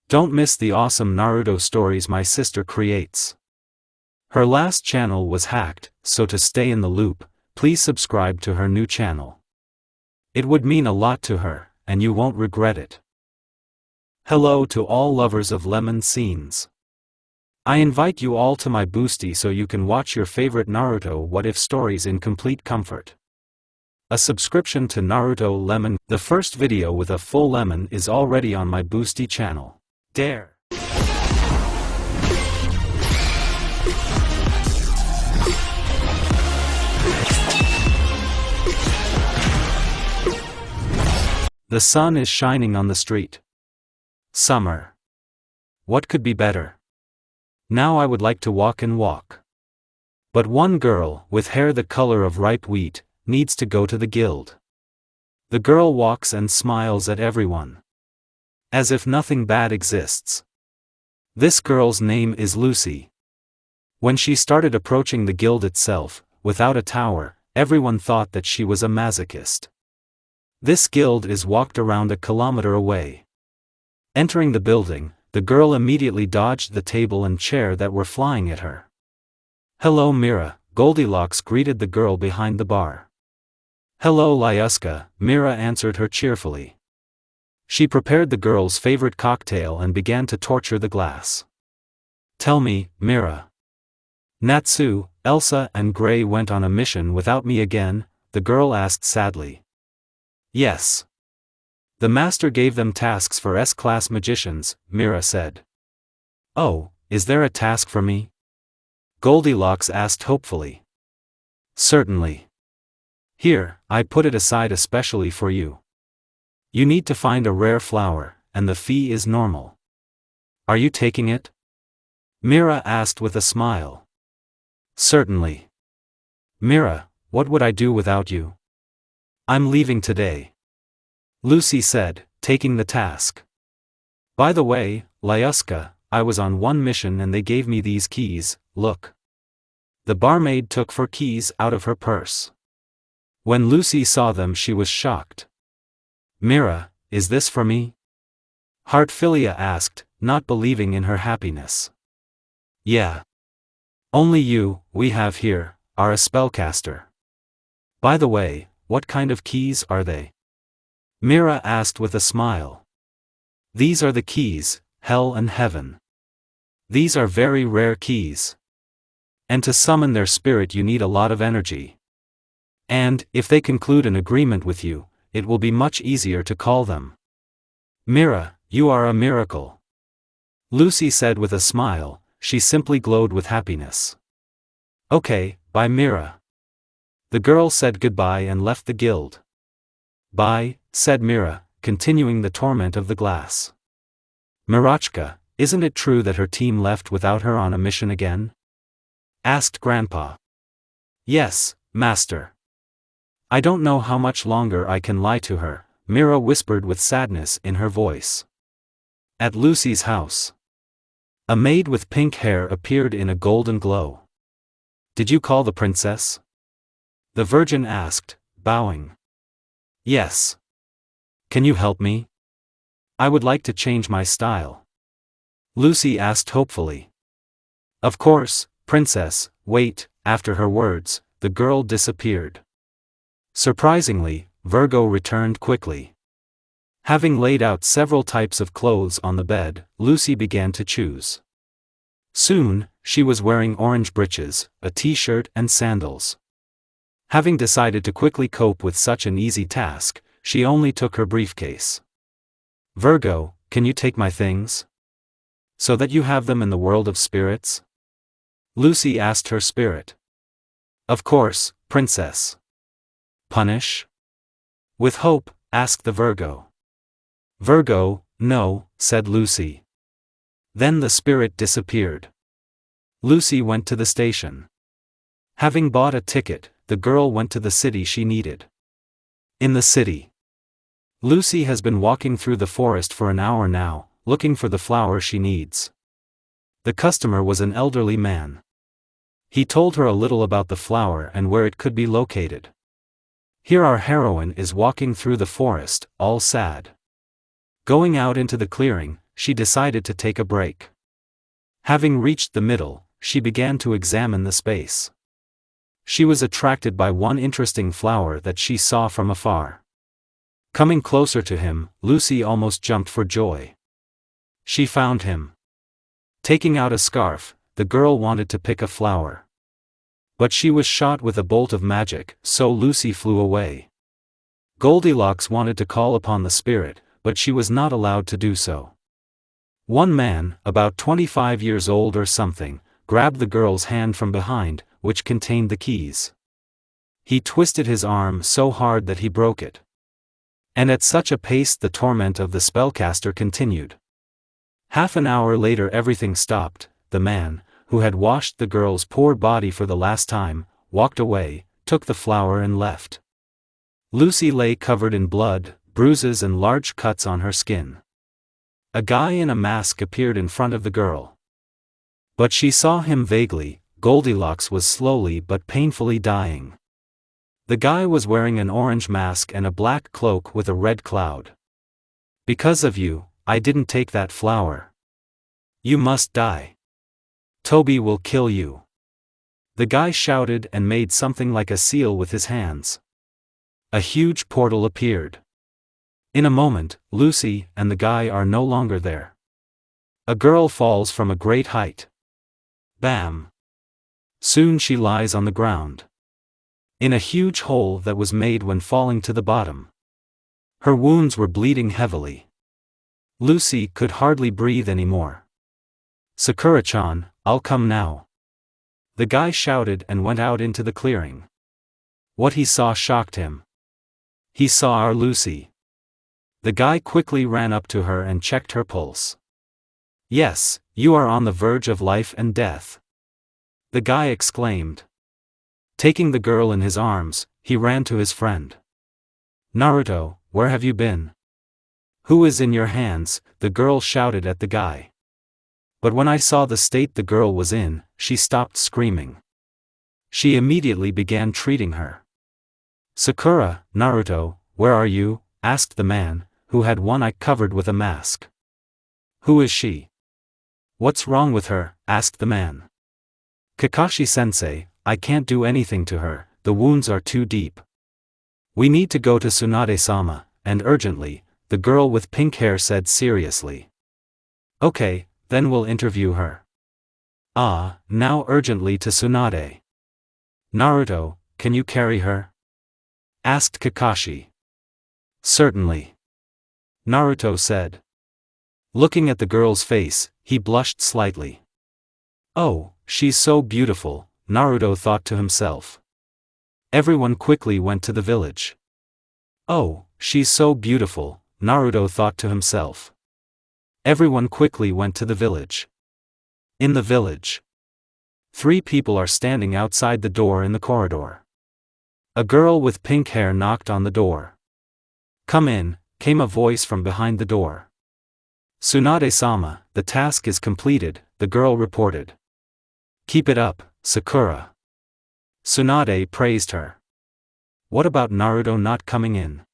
Don't miss the awesome Naruto stories my sister creates. Her last channel was hacked, so to stay in the loop, please subscribe to her new channel. It would mean a lot to her, and you won't regret it. Hello to all lovers of lemon scenes. I invite you all to my boosty so you can watch your favorite Naruto What If stories in complete comfort. A subscription to Naruto Lemon, the first video with a full lemon, is already on my boosty channel. Dare! The sun is shining on the street. Summer. What could be better? Now I would like to walk and walk. But one girl, with hair the color of ripe wheat, needs to go to the guild. The girl walks and smiles at everyone, as if nothing bad exists. This girl's name is Lucy. When she started approaching the guild itself, without a tower, everyone thought that she was a masochist. This guild is walked around a kilometer away. Entering the building, the girl immediately dodged the table and chair that were flying at her. "Hello Mira," Goldilocks greeted the girl behind the bar. "Hello Lyuska," Mira answered her cheerfully. She prepared the girl's favorite cocktail and began to torture the glass. "Tell me, Mira. Natsu, Elsa and Gray went on a mission without me again?" the girl asked sadly. "Yes. The master gave them tasks for S-class magicians," Mira said. "Oh, is there a task for me?" Goldilocks asked hopefully. "Certainly. Here, I put it aside especially for you. You need to find a rare flower, and the fee is normal. Are you taking it?" Mira asked with a smile. "Certainly. Mira, what would I do without you? I'm leaving today," Lucy said, taking the task. "By the way, Lyuska, I was on one mission and they gave me these keys, look." The barmaid took 4 keys out of her purse. When Lucy saw them she was shocked. "Mira, is this for me?" Heartfilia asked, not believing in her happiness. "Yeah. Only you, we have here, are a spellcaster. By the way, what kind of keys are they?" Mira asked with a smile. "These are the keys, Hell and Heaven. These are very rare keys. And to summon their spirit you need a lot of energy. And, if they conclude an agreement with you, it will be much easier to call them. Mira, you are a miracle," Lucy said with a smile. She simply glowed with happiness. "Okay, bye Mira." The girl said goodbye and left the guild. "Bye," said Mira, continuing the torment of the glass. "Mirachka, isn't it true that her team left without her on a mission again?" asked Grandpa. "Yes, Master. I don't know how much longer I can lie to her," Mira whispered with sadness in her voice. At Lucy's house, a maid with pink hair appeared in a golden glow. "Did you call the princess?" the Virgin asked, bowing. "Yes. Can you help me? I would like to change my style," Lucy asked hopefully. "Of course, Princess." Wait, after her words, the girl disappeared. Surprisingly, Virgo returned quickly. Having laid out several types of clothes on the bed, Lucy began to choose. Soon, she was wearing orange breeches, a t-shirt and sandals. Having decided to quickly cope with such an easy task, she only took her briefcase. "Virgo, can you take my things? So that you have them in the world of spirits?" Lucy asked her spirit. "Of course, Princess." "Punish?" With hope, asked the Virgo. "Virgo, no," said Lucy. Then the spirit disappeared. Lucy went to the station. Having bought a ticket, the girl went to the city she needed. In the city, Lucy has been walking through the forest for an hour now, looking for the flower she needs. The customer was an elderly man. He told her a little about the flower and where it could be located. Here our heroine is walking through the forest, all sad. Going out into the clearing, she decided to take a break. Having reached the middle, she began to examine the space. She was attracted by one interesting flower that she saw from afar. Coming closer to him, Lucy almost jumped for joy. She found him. Taking out a scarf, the girl wanted to pick a flower. But she was shot with a bolt of magic, so Lucy flew away. Goldilocks wanted to call upon the spirit, but she was not allowed to do so. One man, about 25 years old or something, grabbed the girl's hand from behind, which contained the keys. He twisted his arm so hard that he broke it. And at such a pace the torment of the spellcaster continued. Half an hour later everything stopped. The man, who had washed the girl's poor body for the last time, walked away, took the flower and left. Lucy lay covered in blood, bruises and large cuts on her skin. A guy in a mask appeared in front of the girl. But she saw him vaguely. Goldilocks was slowly but painfully dying. The guy was wearing an orange mask and a black cloak with a red cloud. "Because of you, I didn't take that flower. You must die. Toby will kill you." The guy shouted and made something like a seal with his hands. A huge portal appeared. In a moment, Lucy and the guy are no longer there. A girl falls from a great height. Bam! Soon she lies on the ground. In a huge hole that was made when falling to the bottom. Her wounds were bleeding heavily. Lucy could hardly breathe anymore. "Sakura-chan, I'll come now." The guy shouted and went out into the clearing. What he saw shocked him. He saw our Lucy. The guy quickly ran up to her and checked her pulse. "Yes, you are on the verge of life and death," the guy exclaimed. Taking the girl in his arms, he ran to his friend. "Naruto, where have you been? Who is in your hands?" the girl shouted at the guy. But when I saw the state the girl was in, she stopped screaming. She immediately began treating her. "Sakura, Naruto, where are you?" asked the man, who had one eye covered with a mask. "Who is she? What's wrong with her?" asked the man. "Kakashi-sensei, I can't do anything to her, the wounds are too deep. We need to go to Tsunade-sama, and urgently," the girl with pink hair said seriously. "Okay, then we'll interview her." "Ah, now urgently to Tsunade." "Naruto, can you carry her?" asked Kakashi. "Certainly," Naruto said. Looking at the girl's face, he blushed slightly. "Oh, she's so beautiful," Naruto thought to himself. Everyone quickly went to the village. "Oh, she's so beautiful," Naruto thought to himself. Everyone quickly went to the village. In the village, 3 people are standing outside the door in the corridor. A girl with pink hair knocked on the door. "Come in," came a voice from behind the door. "Tsunade-sama, the task is completed," the girl reported. "Keep it up, Sakura." Tsunade praised her. "What about Naruto not coming in?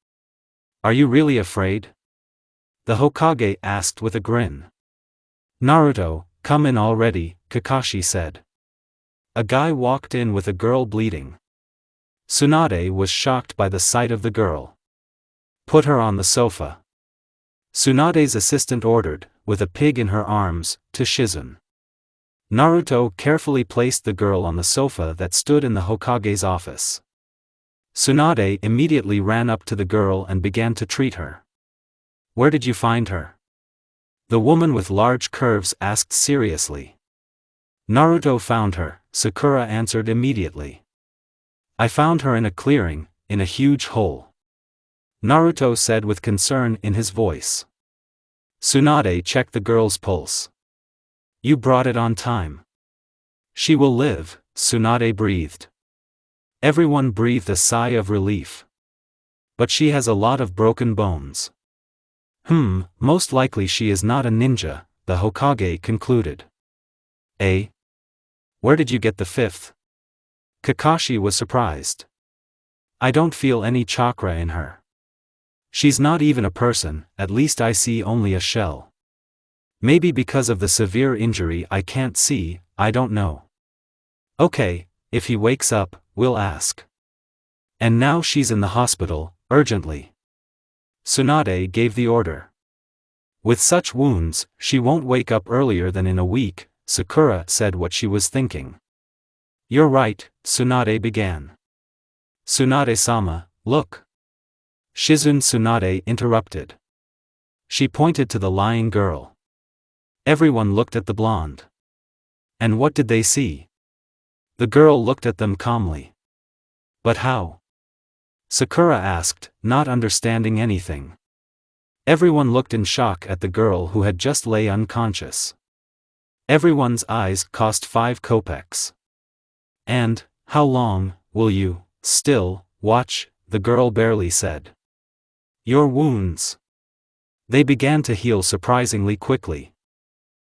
Are you really afraid?" the Hokage asked with a grin. "Naruto, come in already," Kakashi said. A guy walked in with a girl bleeding. Tsunade was shocked by the sight of the girl. "Put her on the sofa," Tsunade's assistant ordered, with a pig in her arms, to Shizun. Naruto carefully placed the girl on the sofa that stood in the Hokage's office. Tsunade immediately ran up to the girl and began to treat her. "Where did you find her?" the woman with large curves asked seriously. "Naruto found her," Sakura answered immediately. "I found her in a clearing, in a huge hole," Naruto said with concern in his voice. Tsunade checked the girl's pulse. "You brought it on time. She will live," Tsunade breathed. Everyone breathed a sigh of relief. "But she has a lot of broken bones." Most likely she is not a ninja," the Hokage concluded. "Eh? Where did you get the 5th? Kakashi was surprised. "I don't feel any chakra in her. She's not even a person, at least I see only a shell." Maybe because of the severe injury I can't see, I don't know. Okay, if he wakes up, we'll ask. And now she's in the hospital, urgently. Tsunade gave the order. With such wounds, she won't wake up earlier than in a week, Sakura said what she was thinking. You're right, Tsunade began. Tsunade-sama, look. Shizune Tsunade interrupted. She pointed to the lying girl. Everyone looked at the blonde. And what did they see? The girl looked at them calmly. But how? Sakura asked, not understanding anything. Everyone looked in shock at the girl who had just lay unconscious. Everyone's eyes cost 5 kopecks. And, how long will you still watch? The girl barely said. Your wounds. They began to heal surprisingly quickly.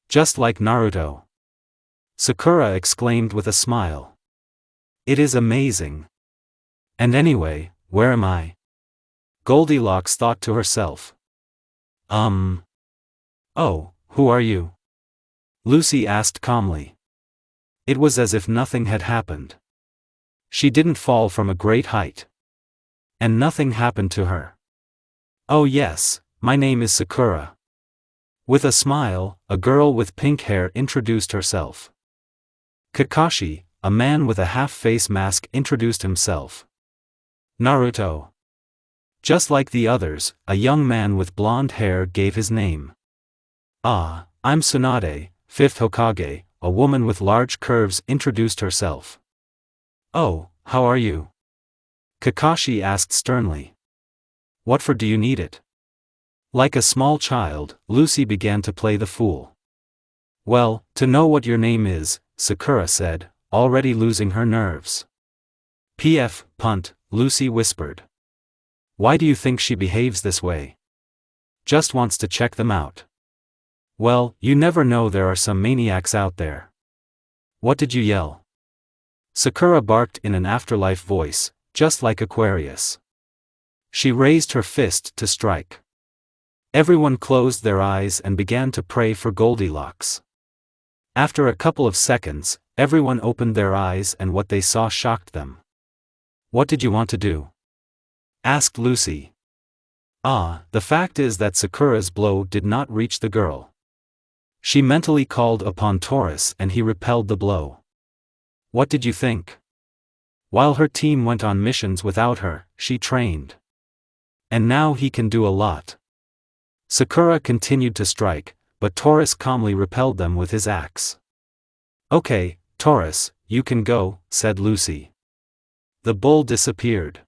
Just like Naruto. Sakura exclaimed with a smile. It is amazing. And anyway, where am I? Goldilocks thought to herself. Oh, who are you? Lucy asked calmly. It was as if nothing had happened. She didn't fall from a great height. And nothing happened to her. Oh yes, my name is Sakura. With a smile, a girl with pink hair introduced herself. Kakashi, a man with a half-face mask, introduced himself. Naruto. Just like the others, a young man with blonde hair gave his name. Ah, I'm Tsunade, 5th Hokage, a woman with large curves introduced herself. Oh, how are you? Kakashi asked sternly. What for do you need it? Like a small child, Lucy began to play the fool. Well, to know what your name is, Sakura said, already losing her nerves. PF, punt, Lucy whispered. Why do you think she behaves this way? Just wants to check them out. Well, you never know, there are some maniacs out there. What did you yell? Sakura barked in an afterlife voice, just like Aquarius. She raised her fist to strike. Everyone closed their eyes and began to pray for Goldilocks. After a couple of seconds, everyone opened their eyes and what they saw shocked them. What did you want to do? Asked Lucy. The fact is that Sakura's blow did not reach the girl. She mentally called upon Taurus and he repelled the blow. What did you think? While her team went on missions without her, she trained. And now he can do a lot. Sakura continued to strike, but Taurus calmly repelled them with his axe. Okay, Taurus, you can go, said Lucy. The bull disappeared.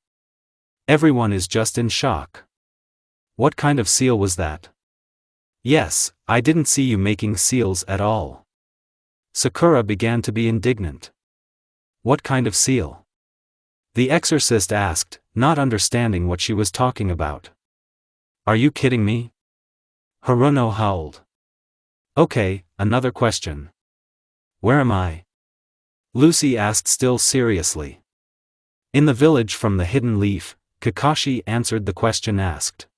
Everyone is just in shock. What kind of seal was that? Yes, I didn't see you making seals at all. Sakura began to be indignant. What kind of seal? The exorcist asked, not understanding what she was talking about. Are you kidding me? Haruno howled. Okay, another question. Where am I? Lucy asked still seriously. In the village from the hidden leaf, Kakashi answered the question asked.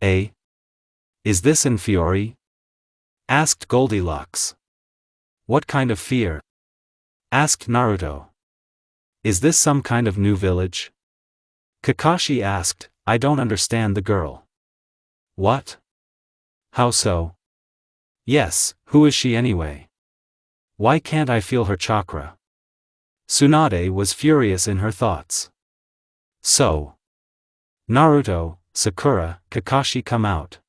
Is this in Fiori? Asked Goldilocks. What kind of fear? Asked Naruto. Is this some kind of new village? Kakashi asked, I don't understand the girl. What? How so? Yes, who is she anyway? Why can't I feel her chakra? Tsunade was furious in her thoughts. So. Naruto, Sakura, Kakashi, come out.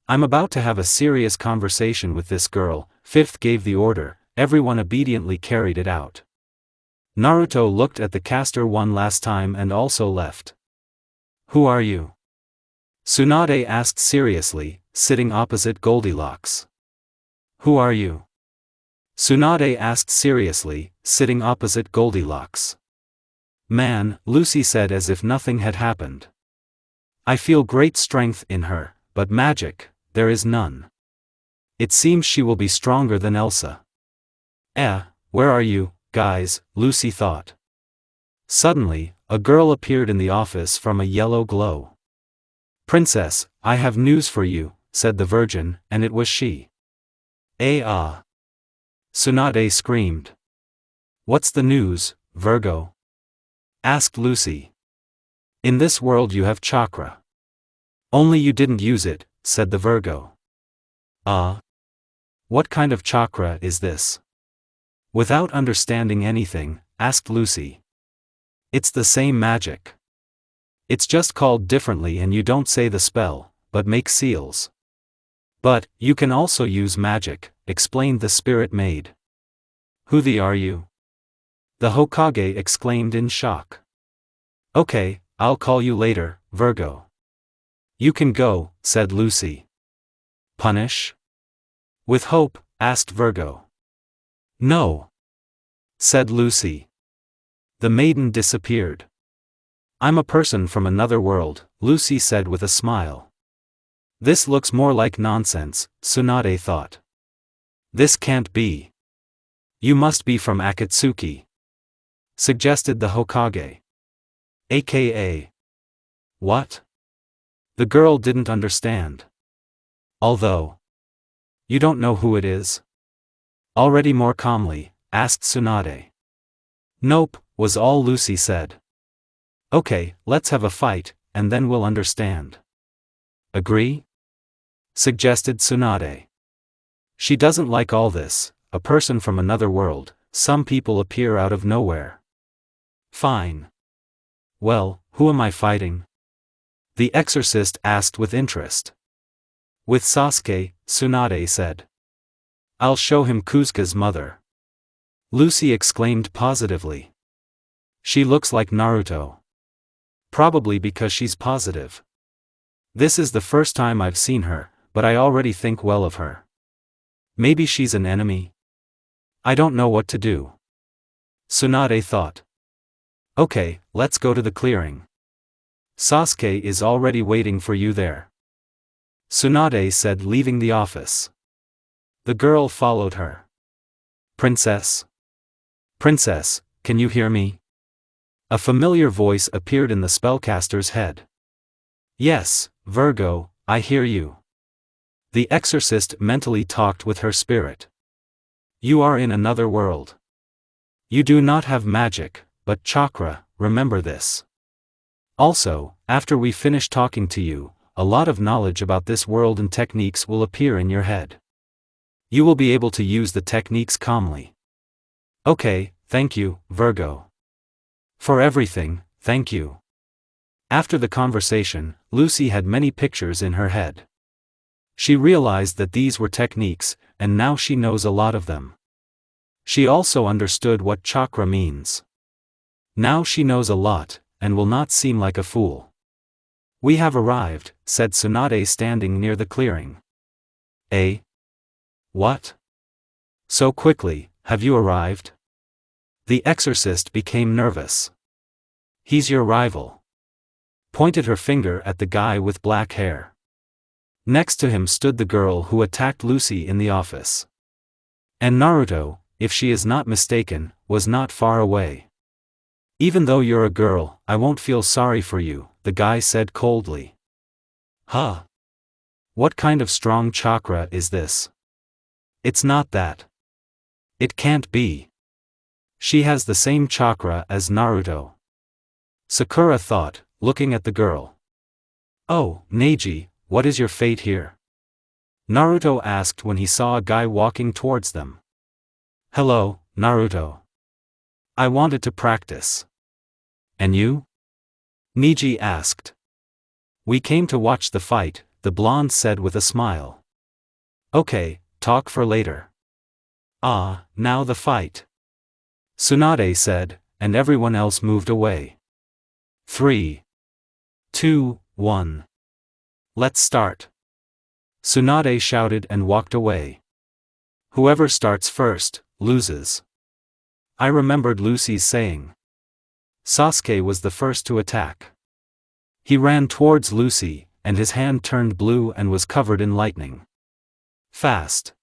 I'm about to have a serious conversation with this girl. 5th gave the order, everyone obediently carried it out. Naruto looked at the caster one last time and also left. Who are you? Tsunade asked seriously, sitting opposite Goldilocks. Who are you? Tsunade asked seriously, sitting opposite Goldilocks. Man, Lucy said as if nothing had happened. I feel great strength in her, but magic, there is none. It seems she will be stronger than Elsa. Where are you, guys? Lucy thought. Suddenly, a girl appeared in the office from a yellow glow. Princess, I have news for you, said the Virgin, and it was she. Ah! Tsunade screamed. What's the news, Virgo? Asked Lucy. In this world you have chakra. Only you didn't use it, said the Virgo. Ah? What kind of chakra is this? Without understanding anything, asked Lucy. It's the same magic. It's just called differently and you don't say the spell, but make seals. But, you can also use magic, explained the spirit maid. Who the are you? The Hokage exclaimed in shock. Okay, I'll call you later, Virgo. You can go, said Lucy. Punish? With hope, asked Virgo. No, said Lucy. The maiden disappeared. I'm a person from another world, Lucy said with a smile. This looks more like nonsense, Tsunade thought. This can't be. You must be from Akatsuki, suggested the Hokage. AKA. What? The girl didn't understand. Although. You don't know who it is? Already more calmly, asked Tsunade. Nope, was all Lucy said. Okay, let's have a fight, and then we'll understand. Agree? Suggested Tsunade. She doesn't like all this, a person from another world, some people appear out of nowhere. Fine. Well, who am I fighting? The exorcist asked with interest. With Sasuke, Tsunade said. I'll show him Kuzca's mother. Lucy exclaimed positively. She looks like Naruto. Probably because she's positive. This is the first time I've seen her, but I already think well of her. Maybe she's an enemy? I don't know what to do. Tsunade thought. Okay, let's go to the clearing. Sasuke is already waiting for you there. Tsunade said, leaving the office. The girl followed her. Princess? Princess, can you hear me? A familiar voice appeared in the spellcaster's head. Yes, Virgo, I hear you. The exorcist mentally talked with her spirit. You are in another world. You do not have magic, but chakra, remember this. Also, after we finish talking to you, a lot of knowledge about this world and techniques will appear in your head. You will be able to use the techniques calmly. Okay, thank you, Virgo. For everything, thank you. After the conversation, Lucy had many pictures in her head. She realized that these were techniques, and now she knows a lot of them. She also understood what chakra means. Now she knows a lot, and will not seem like a fool. We have arrived, said Tsunade standing near the clearing. Eh? What? So quickly, have you arrived? The exorcist became nervous. He's your rival. Pointed her finger at the guy with black hair. Next to him stood the girl who attacked Lucy in the office. And Naruto, if she is not mistaken, was not far away. Even though you're a girl, I won't feel sorry for you, the guy said coldly. Huh? What kind of strong chakra is this? It's not that. It can't be. She has the same chakra as Naruto. Sakura thought, looking at the girl. Oh, Neji, what is your fate here? Naruto asked when he saw a guy walking towards them. Hello, Naruto. I wanted to practice. And you? Neji asked. We came to watch the fight, the blonde said with a smile. Okay, talk for later. Ah, now the fight. Tsunade said, and everyone else moved away. 3, 2, 1. Let's start. Tsunade shouted and walked away. Whoever starts first, loses. I remembered Lucy's saying. Sasuke was the first to attack. He ran towards Lucy, and his hand turned blue and was covered in lightning. Fast.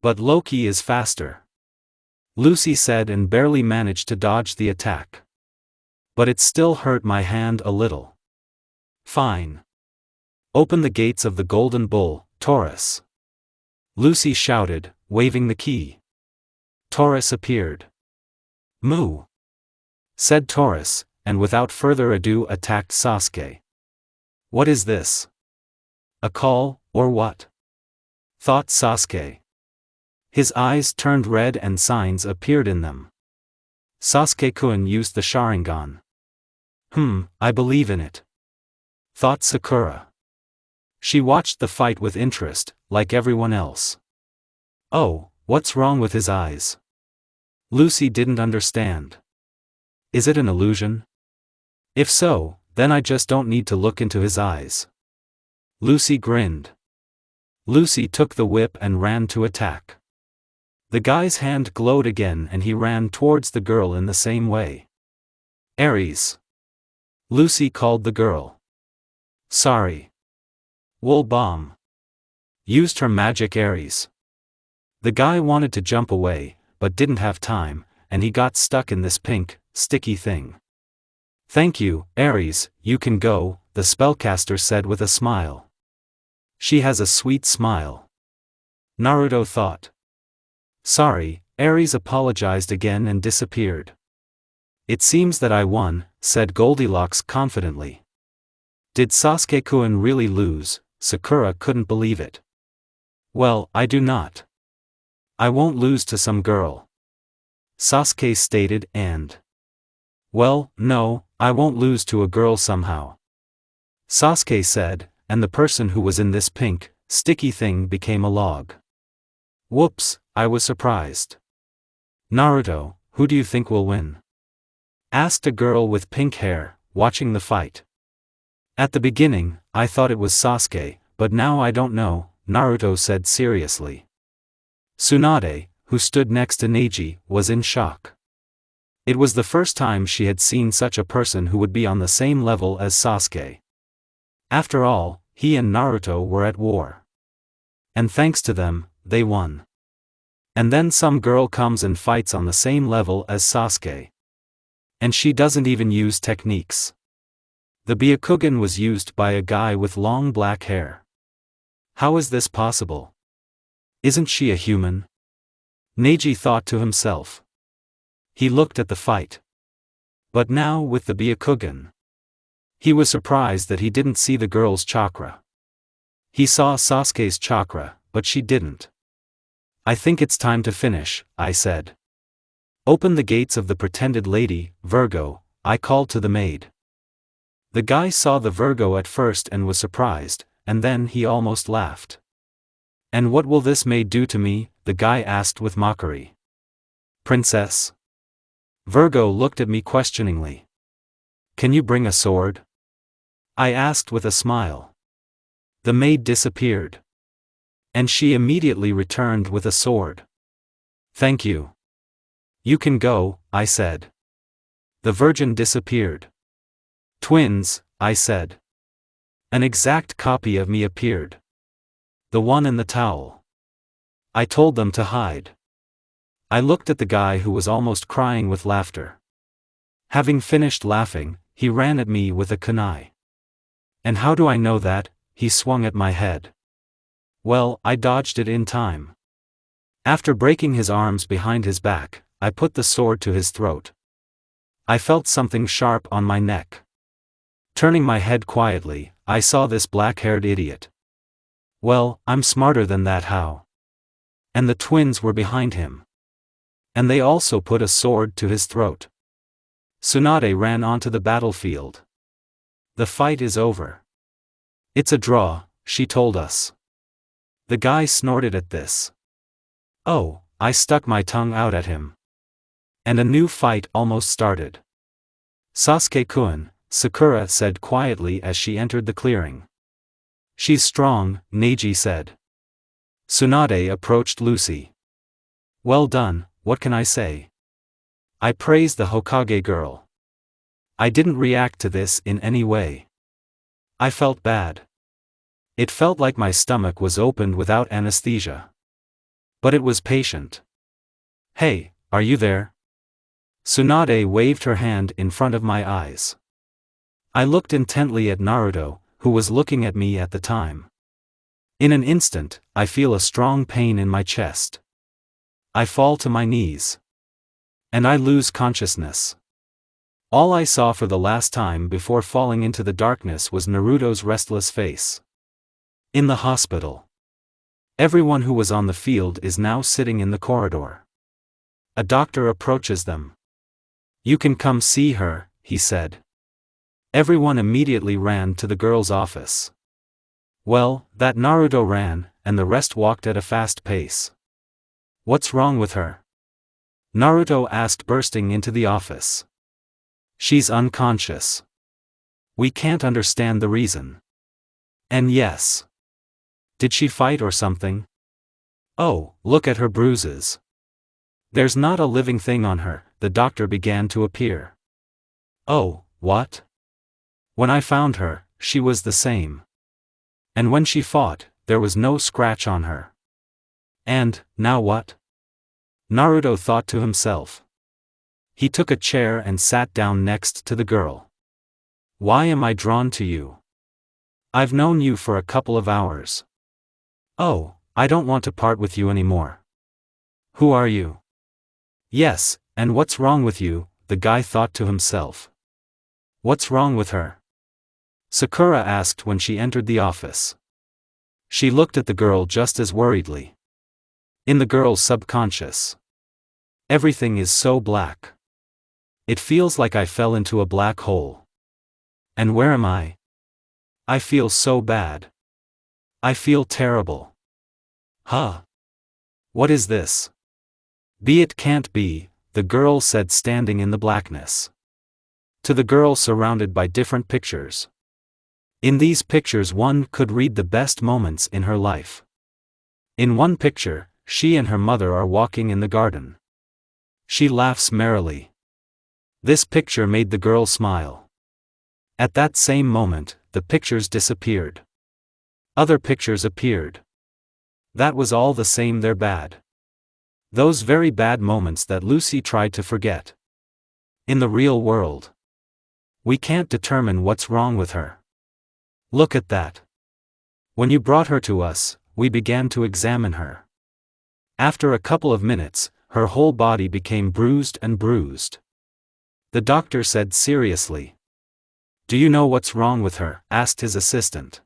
But Loki is faster. Lucy said and barely managed to dodge the attack. But it still hurt my hand a little. Fine. Open the gates of the golden bull, Taurus. Lucy shouted, waving the key. Taurus appeared. Moo! Said Taurus, and without further ado attacked Sasuke. What is this? A call, or what? Thought Sasuke. His eyes turned red and signs appeared in them. Sasuke-kun used the Sharingan. I believe in it. Thought Sakura. She watched the fight with interest, like everyone else. Oh, what's wrong with his eyes? Lucy didn't understand. Is it an illusion? If so, then I just don't need to look into his eyes. Lucy grinned. Lucy took the whip and ran to attack. The guy's hand glowed again and he ran towards the girl in the same way. Aries. Lucy called the girl. Sorry. Wool bomb. Used her magic Aries. The guy wanted to jump away, but didn't have time, and he got stuck in this pink, sticky thing. Thank you, Aries, you can go, the spellcaster said with a smile. She has a sweet smile. Naruto thought. Sorry, Aries apologized again and disappeared. It seems that I won, said Goldilocks confidently. Did Sasuke-kun really lose? Sakura couldn't believe it. Well, I do not. I won't lose to some girl. Sasuke stated and. Well, no, I won't lose to a girl somehow. Sasuke said, and the person who was in this pink, sticky thing became a log. Whoops, I was surprised. Naruto, who do you think will win? Asked a girl with pink hair, watching the fight. At the beginning, I thought it was Sasuke, but now I don't know, Naruto said seriously. Tsunade, who stood next to Neji, was in shock. It was the first time she had seen such a person who would be on the same level as Sasuke. After all, he and Naruto were at war. And thanks to them, they won. And then some girl comes and fights on the same level as Sasuke. And she doesn't even use techniques. The Byakugan was used by a guy with long black hair. How is this possible? Isn't she a human? Neji thought to himself. He looked at the fight. But now with the Byakugan. He was surprised that he didn't see the girl's chakra. He saw Sasuke's chakra, but she didn't. I think it's time to finish, I said. Open the gates of the pretended lady, Virgo, I called to the maid. The guy saw the Virgo at first and was surprised, and then he almost laughed. And what will this maid do to me? The guy asked with mockery. Princess? Virgo looked at me questioningly. Can you bring a sword? I asked with a smile. The maid disappeared. And she immediately returned with a sword. Thank you. You can go, I said. The virgin disappeared. Twins, I said. An exact copy of me appeared. The one in the towel. I told them to hide. I looked at the guy who was almost crying with laughter. Having finished laughing, he ran at me with a kunai. And how do I know that? He swung at my head. Well, I dodged it in time. After breaking his arms behind his back, I put the sword to his throat. I felt something sharp on my neck. Turning my head quietly, I saw this black-haired idiot. Well, I'm smarter than that how? And the twins were behind him. And they also put a sword to his throat. Tsunade ran onto the battlefield. The fight is over. It's a draw, she told us. The guy snorted at this. Oh, I stuck my tongue out at him. And a new fight almost started. Sasuke-kun, Sakura said quietly as she entered the clearing. She's strong, Neji said. Tsunade approached Lucy. Well done, what can I say? I praised the Hokage girl. I didn't react to this in any way. I felt bad. It felt like my stomach was opened without anesthesia. But it was patient. Hey, are you there? Tsunade waved her hand in front of my eyes. I looked intently at Naruto, who was looking at me at the time. In an instant, I feel a strong pain in my chest. I fall to my knees. And I lose consciousness. All I saw for the last time before falling into the darkness was Naruto's restless face. In the hospital. Everyone who was on the field is now sitting in the corridor. A doctor approaches them. "You can come see her," he said. Everyone immediately ran to the girl's office. Well, that Naruto ran, and the rest walked at a fast pace. "What's wrong with her?" Naruto asked, bursting into the office. "She's unconscious. We can't understand the reason." "And yes. Did she fight or something? Oh, look at her bruises. There's not a living thing on her." The doctor began to appear. "Oh, what? When I found her, she was the same. And when she fought, there was no scratch on her. And, now what?" Naruto thought to himself. He took a chair and sat down next to the girl. "Why am I drawn to you? I've known you for a couple of hours. Oh, I don't want to part with you anymore." "Who are you?" "Yes, and what's wrong with you?" the guy thought to himself. "What's wrong with her?" Sakura asked when she entered the office. She looked at the girl just as worriedly. In the girl's subconscious. Everything is so black. It feels like I fell into a black hole. And where am I? I feel so bad. I feel terrible. Huh? What is this? It can't be, the girl said, standing in the blackness. To the girl surrounded by different pictures. In these pictures one could read the best moments in her life. In one picture, she and her mother are walking in the garden. She laughs merrily. This picture made the girl smile. At that same moment, the pictures disappeared. Other pictures appeared. That was all the same, they're bad. Those very bad moments that Lucy tried to forget. In the real world. We can't determine what's wrong with her. Look at that. When you brought her to us, we began to examine her. After a couple of minutes, her whole body became bruised and bruised. The doctor said seriously. "Do you know what's wrong with her?" asked his assistant.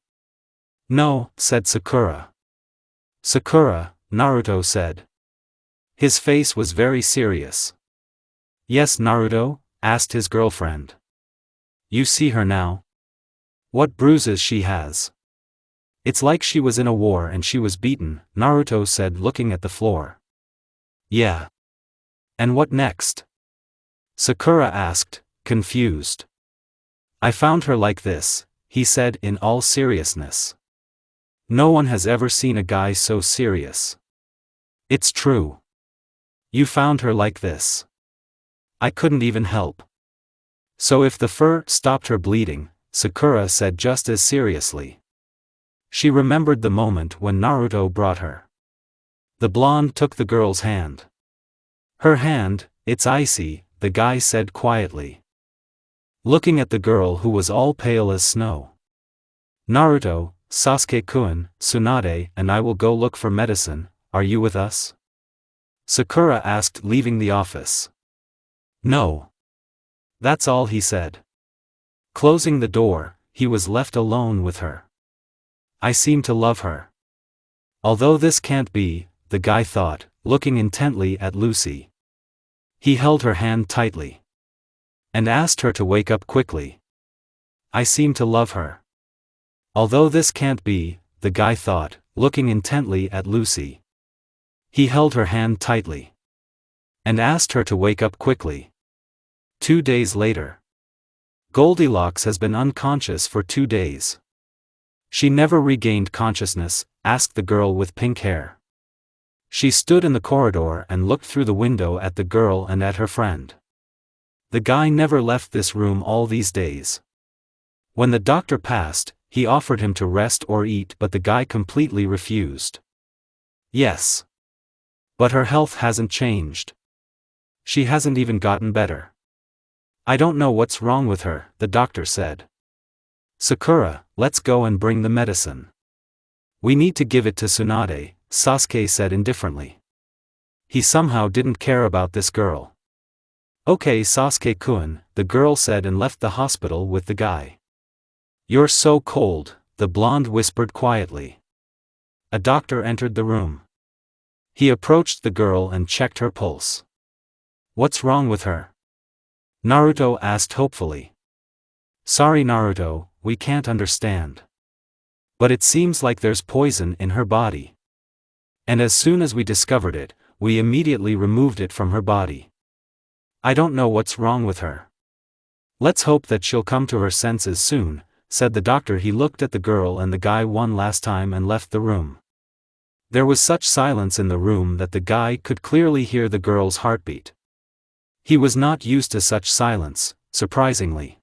"No," said Sakura. "Sakura," Naruto said. His face was very serious. "Yes, Naruto?" asked his girlfriend. "You see her now? What bruises she has. It's like she was in a war and she was beaten," Naruto said, looking at the floor. "Yeah. And what next?" Sakura asked, confused. "I found her like this," he said in all seriousness. No one has ever seen a guy so serious. "It's true. You found her like this. I couldn't even help." "So if the fur stopped her bleeding," Sakura said just as seriously. She remembered the moment when Naruto brought her. The blonde took the girl's hand. "Her hand, it's icy," the guy said quietly. Looking at the girl who was all pale as snow. "Naruto, Sasuke-kun, Tsunade and I will go look for medicine, are you with us?" Sakura asked, leaving the office. "No. That's all," he said. Closing the door, he was left alone with her. "I seem to love her. Although this can't be," the guy thought, looking intently at Lucy. He held her hand tightly. And asked her to wake up quickly. "I seem to love her. Although this can't be," the guy thought, looking intently at Lucy. He held her hand tightly. And asked her to wake up quickly. 2 days later. "Goldilocks has been unconscious for 2 days. She never regained consciousness?" asked the girl with pink hair. She stood in the corridor and looked through the window at the girl and at her friend. The guy never left this room all these days. When the doctor passed, he offered him to rest or eat, but the guy completely refused. "Yes. But her health hasn't changed. She hasn't even gotten better. I don't know what's wrong with her," the doctor said. Sakura, let's go and bring the medicine. We need to give it to Tsunade, Sasuke said indifferently. He somehow didn't care about this girl. Okay Sasuke-kun, the girl said and left the hospital with the guy. You're so cold, the blonde whispered quietly. A doctor entered the room. He approached the girl and checked her pulse. What's wrong with her? Naruto asked hopefully. Sorry Naruto, we can't understand. But it seems like there's poison in her body. And as soon as we discovered it, we immediately removed it from her body. I don't know what's wrong with her. Let's hope that she'll come to her senses soon, said the doctor. He looked at the girl and the guy one last time and left the room. There was such silence in the room that the guy could clearly hear the girl's heartbeat. He was not used to such silence, surprisingly.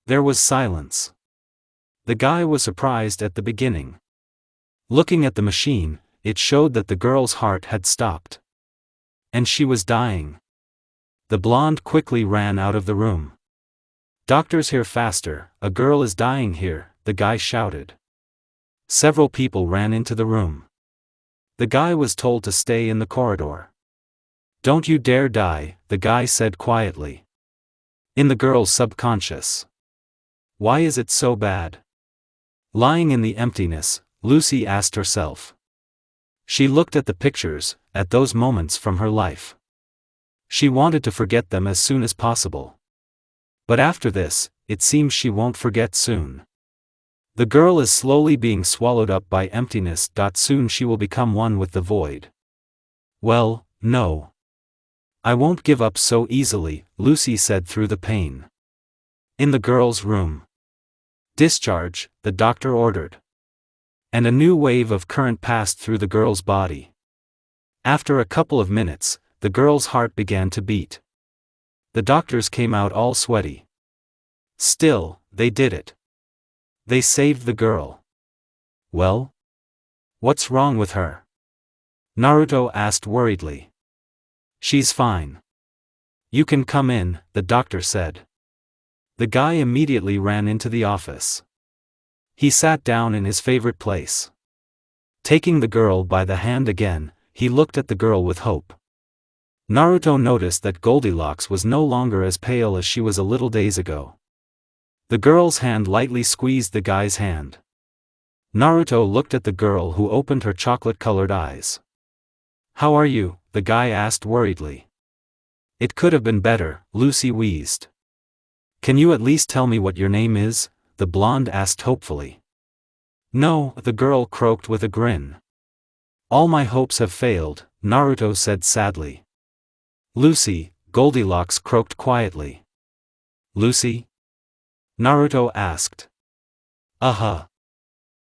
There was silence. The guy was surprised at the beginning. Looking at the machine, it showed that the girl's heart had stopped. And she was dying. The blonde quickly ran out of the room. Doctors here faster, a girl is dying here, the guy shouted. Several people ran into the room. The guy was told to stay in the corridor. Don't you dare die, the guy said quietly. In the girl's subconscious. Why is it so bad? Lying in the emptiness, Lucy asked herself. She looked at the pictures, at those moments from her life. She wanted to forget them as soon as possible. But after this, it seems she won't forget soon. The girl is slowly being swallowed up by emptiness. Soon she will become one with the void. Well, no. I won't give up so easily, Lucy said through the pain. In the girl's room. Discharge, the doctor ordered. And a new wave of current passed through the girl's body. After a couple of minutes, the girl's heart began to beat. The doctors came out all sweaty. Still, they did it. They saved the girl. Well? What's wrong with her? Naruto asked worriedly. She's fine. You can come in, the doctor said. The guy immediately ran into the office. He sat down in his favorite place. Taking the girl by the hand again, he looked at the girl with hope. Naruto noticed that Goldilocks was no longer as pale as she was a little days ago. The girl's hand lightly squeezed the guy's hand. Naruto looked at the girl who opened her chocolate-colored eyes. How are you? The guy asked worriedly. It could have been better, Lucy wheezed. Can you at least tell me what your name is? The blonde asked hopefully. No, the girl croaked with a grin. All my hopes have failed, Naruto said sadly. Lucy, Goldilocks croaked quietly. Lucy? Naruto asked.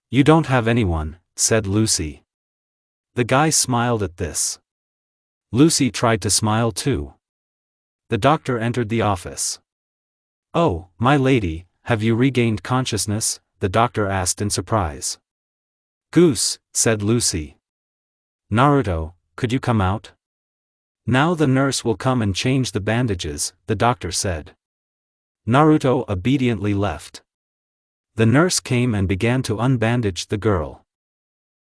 You don't have anyone, said Lucy. The guy smiled at this. Lucy tried to smile too. The doctor entered the office. Oh, my lady, have you regained consciousness? The doctor asked in surprise. Goose, said Lucy. Naruto, could you come out? Now the nurse will come and change the bandages, the doctor said. Naruto obediently left. The nurse came and began to unbandage the girl.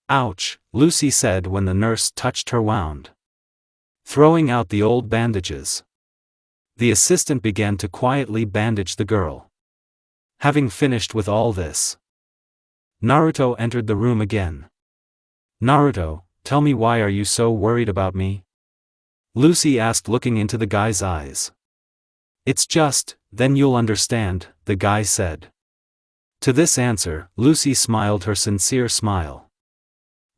Ouch, Lucy said when the nurse touched her wound. Throwing out the old bandages. The assistant began to quietly bandage the girl. Having finished with all this, Naruto entered the room again. Naruto, tell me, why are you so worried about me? Lucy asked, looking into the guy's eyes. It's just, then you'll understand, the guy said. To this answer, Lucy smiled her sincere smile.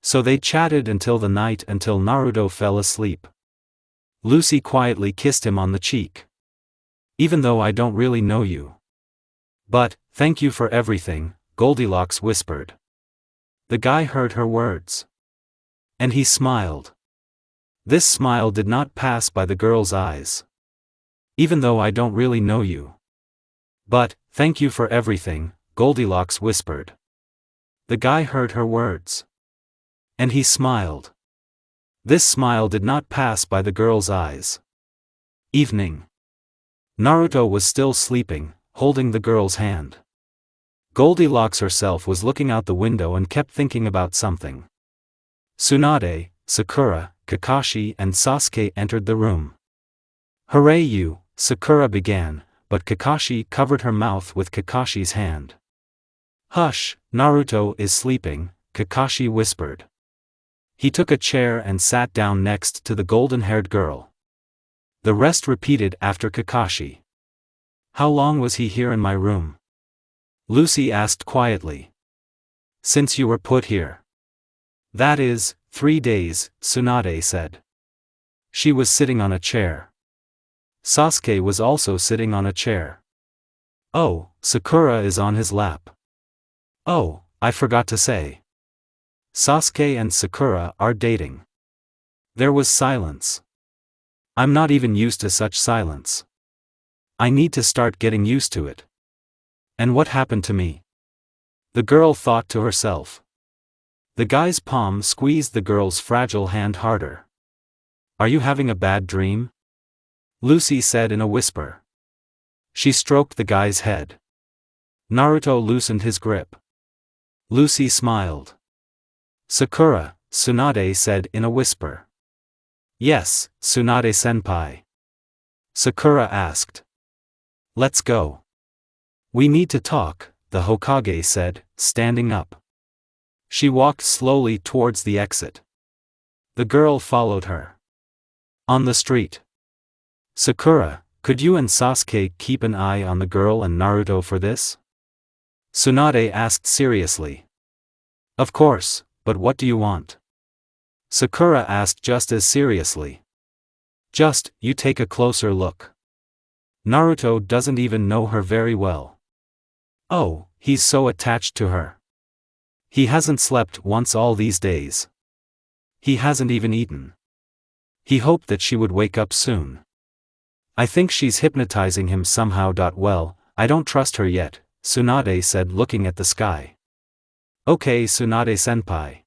So they chatted until the night, until Naruto fell asleep. Lucy quietly kissed him on the cheek. Even though I don't really know you. But, thank you for everything, Goldilocks whispered. The guy heard her words. And he smiled. This smile did not pass by the girl's eyes. Even though I don't really know you. But, thank you for everything, Goldilocks whispered. The guy heard her words. And he smiled. This smile did not pass by the girl's eyes. Evening. Naruto was still sleeping, holding the girl's hand. Goldilocks herself was looking out the window and kept thinking about something. Tsunade, Sakura, Kakashi and Sasuke entered the room. "Hooray you," Sakura began, but Kakashi covered her mouth with Kakashi's hand. "Hush, Naruto is sleeping," Kakashi whispered. He took a chair and sat down next to the golden-haired girl. The rest repeated after Kakashi. "How long was he here in my room?" Lucy asked quietly. "Since you were put here." "That is, 3 days," Tsunade said. She was sitting on a chair. Sasuke was also sitting on a chair. "Oh, Sakura is on his lap. Oh, I forgot to say. Sasuke and Sakura are dating." There was silence. I'm not even used to such silence. I need to start getting used to it. And what happened to me? The girl thought to herself. The guy's palm squeezed the girl's fragile hand harder. "Are you having a bad dream?" Lucy said in a whisper. She stroked the guy's head. Naruto loosened his grip. Lucy smiled. "Sakura," Tsunade said in a whisper. "Yes, Tsunade-senpai." Sakura asked. "Let's go." "We need to talk," the Hokage said, standing up. She walked slowly towards the exit. The girl followed her. On the street. "Sakura, could you and Sasuke keep an eye on the girl and Naruto for this?" Tsunade asked seriously. "Of course, but what do you want?" Sakura asked just as seriously. "Just, you take a closer look. Naruto doesn't even know her very well. Oh, he's so attached to her. He hasn't slept once all these days. He hasn't even eaten. He hoped that she would wake up soon. I think she's hypnotizing him somehow. Well, I don't trust her yet," Tsunade said looking at the sky. "Okay, Tsunade-senpai."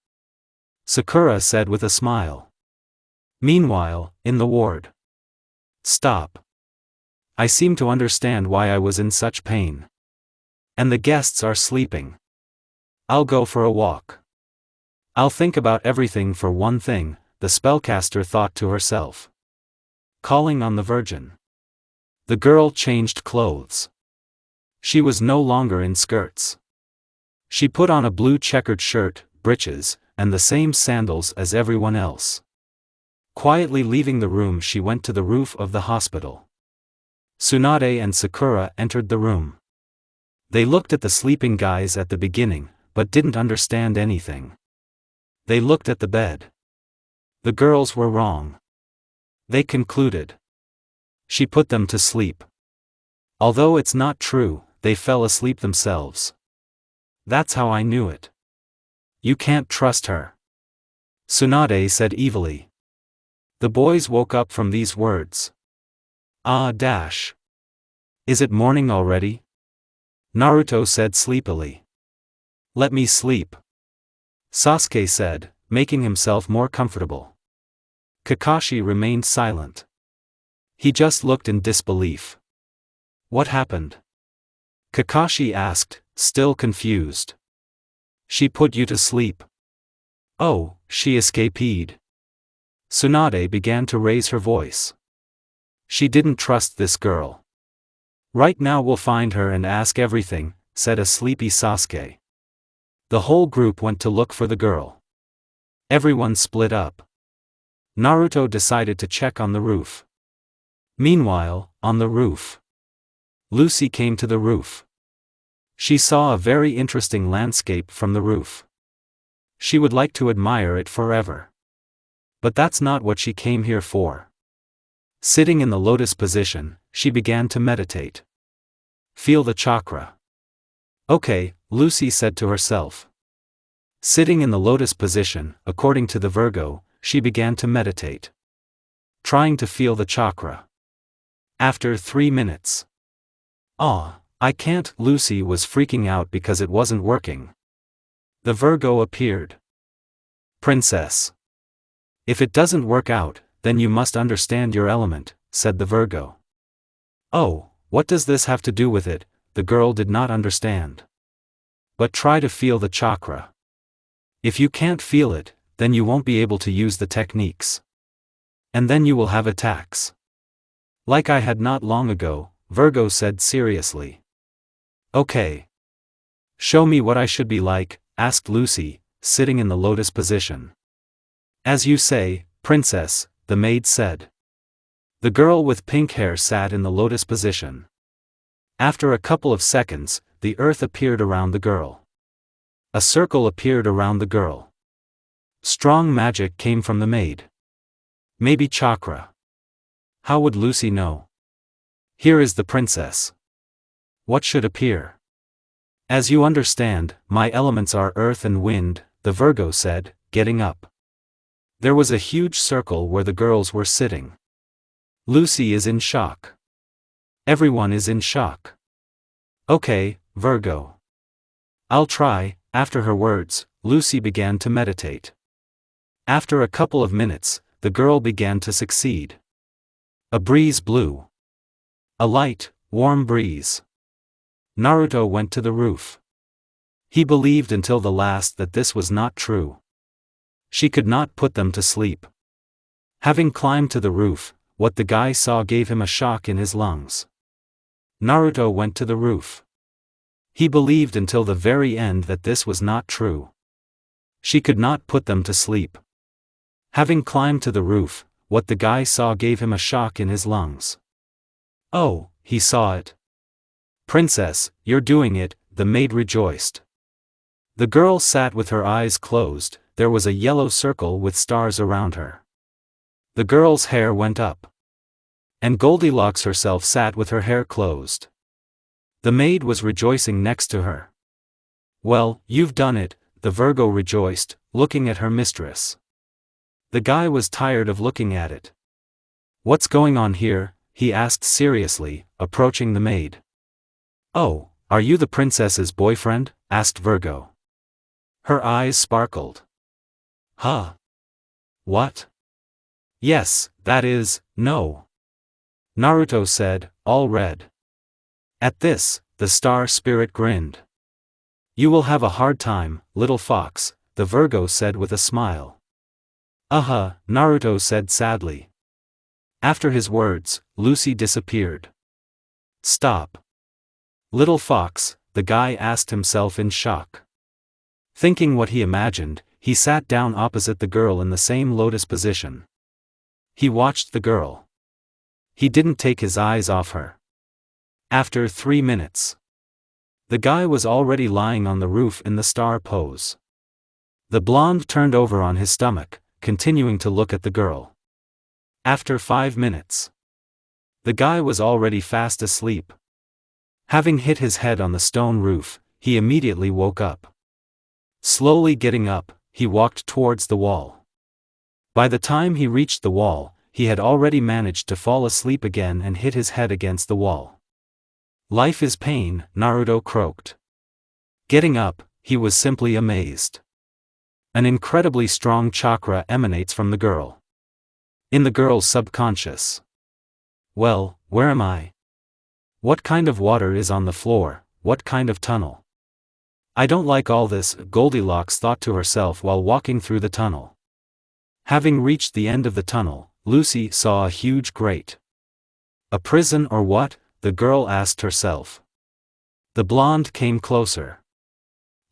Sakura said with a smile. Meanwhile, in the ward. "Stop. I seem to understand why I was in such pain. And the guests are sleeping. I'll go for a walk. I'll think about everything for one thing," the spellcaster thought to herself. Calling on the Virgin. The girl changed clothes. She was no longer in skirts. She put on a blue checkered shirt, breeches, and the same sandals as everyone else. Quietly leaving the room, she went to the roof of the hospital. Tsunade and Sakura entered the room. They looked at the sleeping guys at the beginning, but didn't understand anything. They looked at the bed. The girls were wrong. They concluded. She put them to sleep. Although it's not true, they fell asleep themselves. That's how I knew it. You can't trust her. Tsunade said evilly. The boys woke up from these words. Dash. Is it morning already? Naruto said sleepily. Let me sleep. Sasuke said, making himself more comfortable. Kakashi remained silent. He just looked in disbelief. What happened? Kakashi asked, still confused. She put you to sleep. Oh, she escaped. Tsunade began to raise her voice. She didn't trust this girl. Right now we'll find her and ask everything, said a sleepy Sasuke. The whole group went to look for the girl. Everyone split up. Naruto decided to check on the roof. Meanwhile, on the roof. Lucy came to the roof. She saw a very interesting landscape from the roof. She would like to admire it forever. But that's not what she came here for. Sitting in the lotus position, she began to meditate. Feel the chakra. Okay, Lucy said to herself. Sitting in the lotus position, according to the Virgo, she began to meditate. Trying to feel the chakra. After 3 minutes. I can't. Lucy was freaking out because it wasn't working. The Virgo appeared. Princess. If it doesn't work out, then you must understand your element, said the Virgo. Oh, what does this have to do with it? The girl did not understand. but try to feel the chakra. If you can't feel it, then you won't be able to use the techniques. And then you will have attacks. Like I had not long ago, Virgo said seriously. Okay. Show me what I should be like, asked Lucy, sitting in the lotus position. As you say, princess, the maid said. The girl with pink hair sat in the lotus position. After a couple of seconds, the earth appeared around the girl. A circle appeared around the girl. Strong magic came from the maid. Maybe chakra. How would Lucy know? Here is the princess. What should appear? As you understand, my elements are earth and wind, the Virgo said, getting up. There was a huge circle where the girls were sitting. Lucy is in shock. Everyone is in shock. Okay, Virgo. I'll try. After her words, Lucy began to meditate. After a couple of minutes, the girl began to succeed. A breeze blew. A light, warm breeze. Naruto went to the roof. He believed until the last that this was not true. She could not put them to sleep. Having climbed to the roof, what the guy saw gave him a shock in his lungs. Naruto went to the roof. He believed until the very end that this was not true. She could not put them to sleep. Having climbed to the roof, what the guy saw gave him a shock in his lungs. Oh, he saw it. Princess, you're doing it, the maid rejoiced. The girl sat with her eyes closed, there was a yellow circle with stars around her. The girl's hair went up. And Goldilocks herself sat with her hair closed. The maid was rejoicing next to her. Well, you've done it, the Virgo rejoiced, looking at her mistress. The guy was tired of looking at it. What's going on here? He asked seriously, approaching the maid. Oh, are you the princess's boyfriend? Asked Virgo. Her eyes sparkled. Huh? What? Yes, that is, no. Naruto said, all red. At this, the star spirit grinned. You will have a hard time, little fox, the Virgo said with a smile. Naruto said sadly. After his words, Lucy disappeared. Stop. Little fox, the guy asked himself in shock. Thinking what he imagined, he sat down opposite the girl in the same lotus position. He watched the girl. He didn't take his eyes off her. After 3 minutes, the guy was already lying on the roof in the star pose. The blonde turned over on his stomach, continuing to look at the girl. After 5 minutes, the guy was already fast asleep. Having hit his head on the stone roof, he immediately woke up. Slowly getting up, he walked towards the wall. By the time he reached the wall, he had already managed to fall asleep again and hit his head against the wall. Life is pain, Naruto croaked. Getting up, he was simply amazed. An incredibly strong chakra emanates from the girl. In the girl's subconscious. Well, where am I? What kind of water is on the floor, what kind of tunnel? I don't like all this, Goldilocks thought to herself while walking through the tunnel. Having reached the end of the tunnel, Lucy saw a huge grate. A prison or what? The girl asked herself. The blonde came closer.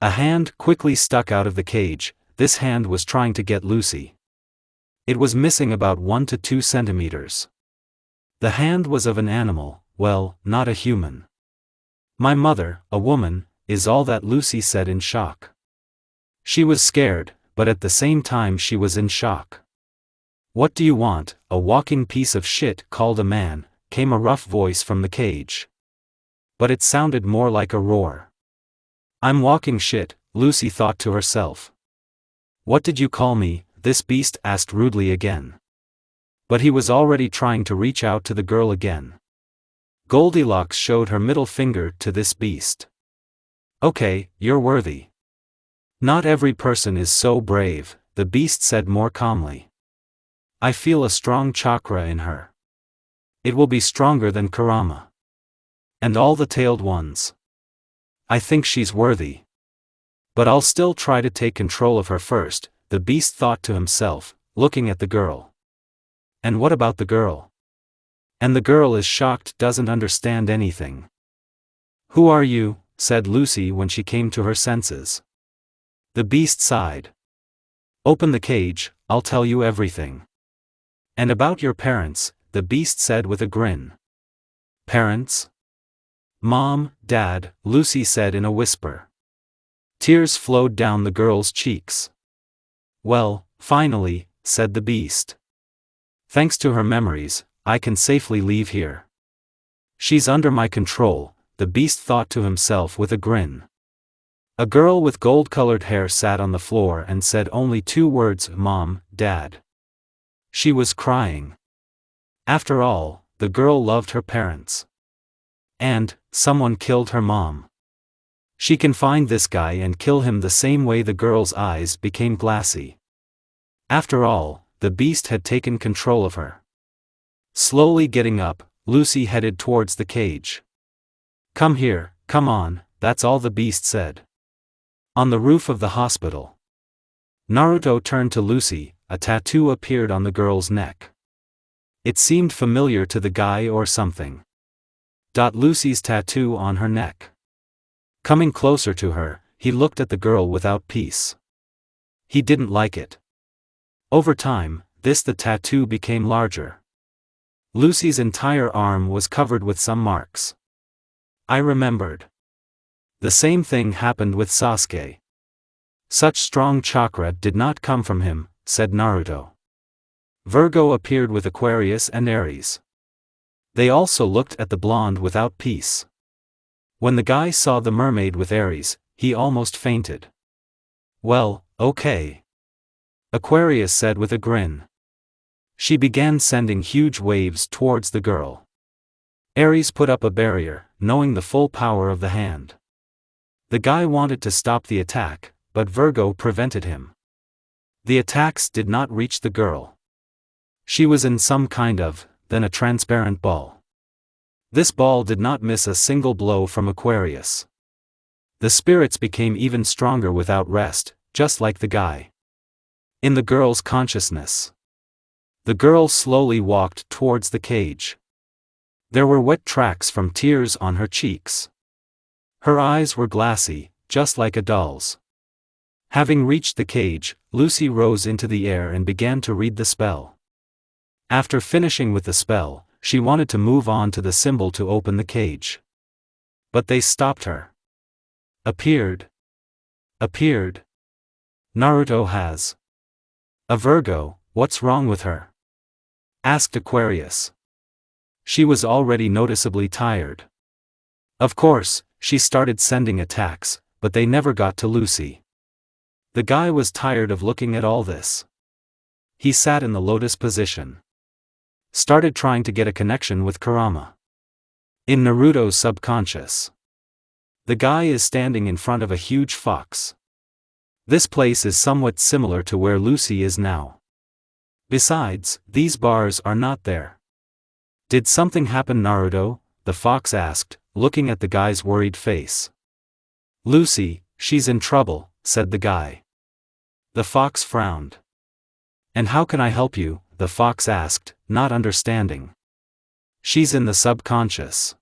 A hand quickly stuck out of the cage. This hand was trying to get Lucy. It was missing about 1 to 2 centimeters. The hand was of an animal, well, not a human. My mother, a woman, is all that Lucy said in shock. She was scared, but at the same time she was in shock. What do you want, a walking piece of shit, called a man, came a rough voice from the cage. But it sounded more like a roar. I'm walking shit, Lucy thought to herself. What did you call me? This beast asked rudely again. But he was already trying to reach out to the girl again. Goldilocks showed her middle finger to this beast. Okay, you're worthy. Not every person is so brave, the beast said more calmly. I feel a strong chakra in her. It will be stronger than kurama. And all the tailed ones. I think she's worthy. But I'll still try to take control of her first, the beast thought to himself, looking at the girl. And what about the girl? And the girl is shocked, doesn't understand anything. Who are you? Said Lucy when she came to her senses. The beast sighed. Open the cage, I'll tell you everything. And about your parents, the beast said with a grin. Parents? Mom, Dad, Lucy said in a whisper. Tears flowed down the girl's cheeks. Well, finally, said the beast. Thanks to her memories, I can safely leave here. She's under my control, the beast thought to himself with a grin. A girl with gold-colored hair sat on the floor and said only 2 words, Mom, Dad. She was crying. After all, the girl loved her parents. And, someone killed her mom. She can find this guy and kill him the same way. The girl's eyes became glassy. After all, the beast had taken control of her. Slowly getting up, Lucy headed towards the cage. Come here, come on, that's all the beast said. On the roof of the hospital. Naruto turned to Lucy, a tattoo appeared on the girl's neck. It seemed familiar to the guy or something. Lucy's tattoo on her neck. Coming closer to her, he looked at the girl without peace. He didn't like it. Over time, the tattoo became larger. Lucy's entire arm was covered with some marks. I remembered. The same thing happened with Sasuke. Such strong chakra did not come from him, said Naruto. Virgo appeared with Aquarius and Aries. They also looked at the blonde without peace. When the guy saw the mermaid with Aries, he almost fainted. Well, okay. Aquarius said with a grin. She began sending huge waves towards the girl. Aries put up a barrier, knowing the full power of the hand. The guy wanted to stop the attack, but Virgo prevented him. The attacks did not reach the girl. She was in some kind of, then a transparent ball. This ball did not miss a single blow from Aquarius. The spirits became even stronger without rest, just like the guy. In the girl's consciousness. The girl slowly walked towards the cage. There were wet tracks from tears on her cheeks. Her eyes were glassy, just like a doll's. Having reached the cage, Lucy rose into the air and began to read the spell. After finishing with the spell, she wanted to move on to the symbol to open the cage. But they stopped her. Appeared. Naruto has a Virgo, what's wrong with her? Asked Aquarius. She was already noticeably tired. Of course, she started sending attacks, but they never got to Lucy. The guy was tired of looking at all this. He sat in the lotus position. Started trying to get a connection with Kurama. In Naruto's subconscious. The guy is standing in front of a huge fox. This place is somewhat similar to where Lucy is now. Besides, these bars are not there. Did something happen, Naruto? The fox asked, looking at the guy's worried face. Lucy, she's in trouble, said the guy. The fox frowned. And how can I help you? The fox asked, not understanding. She's in the subconscious.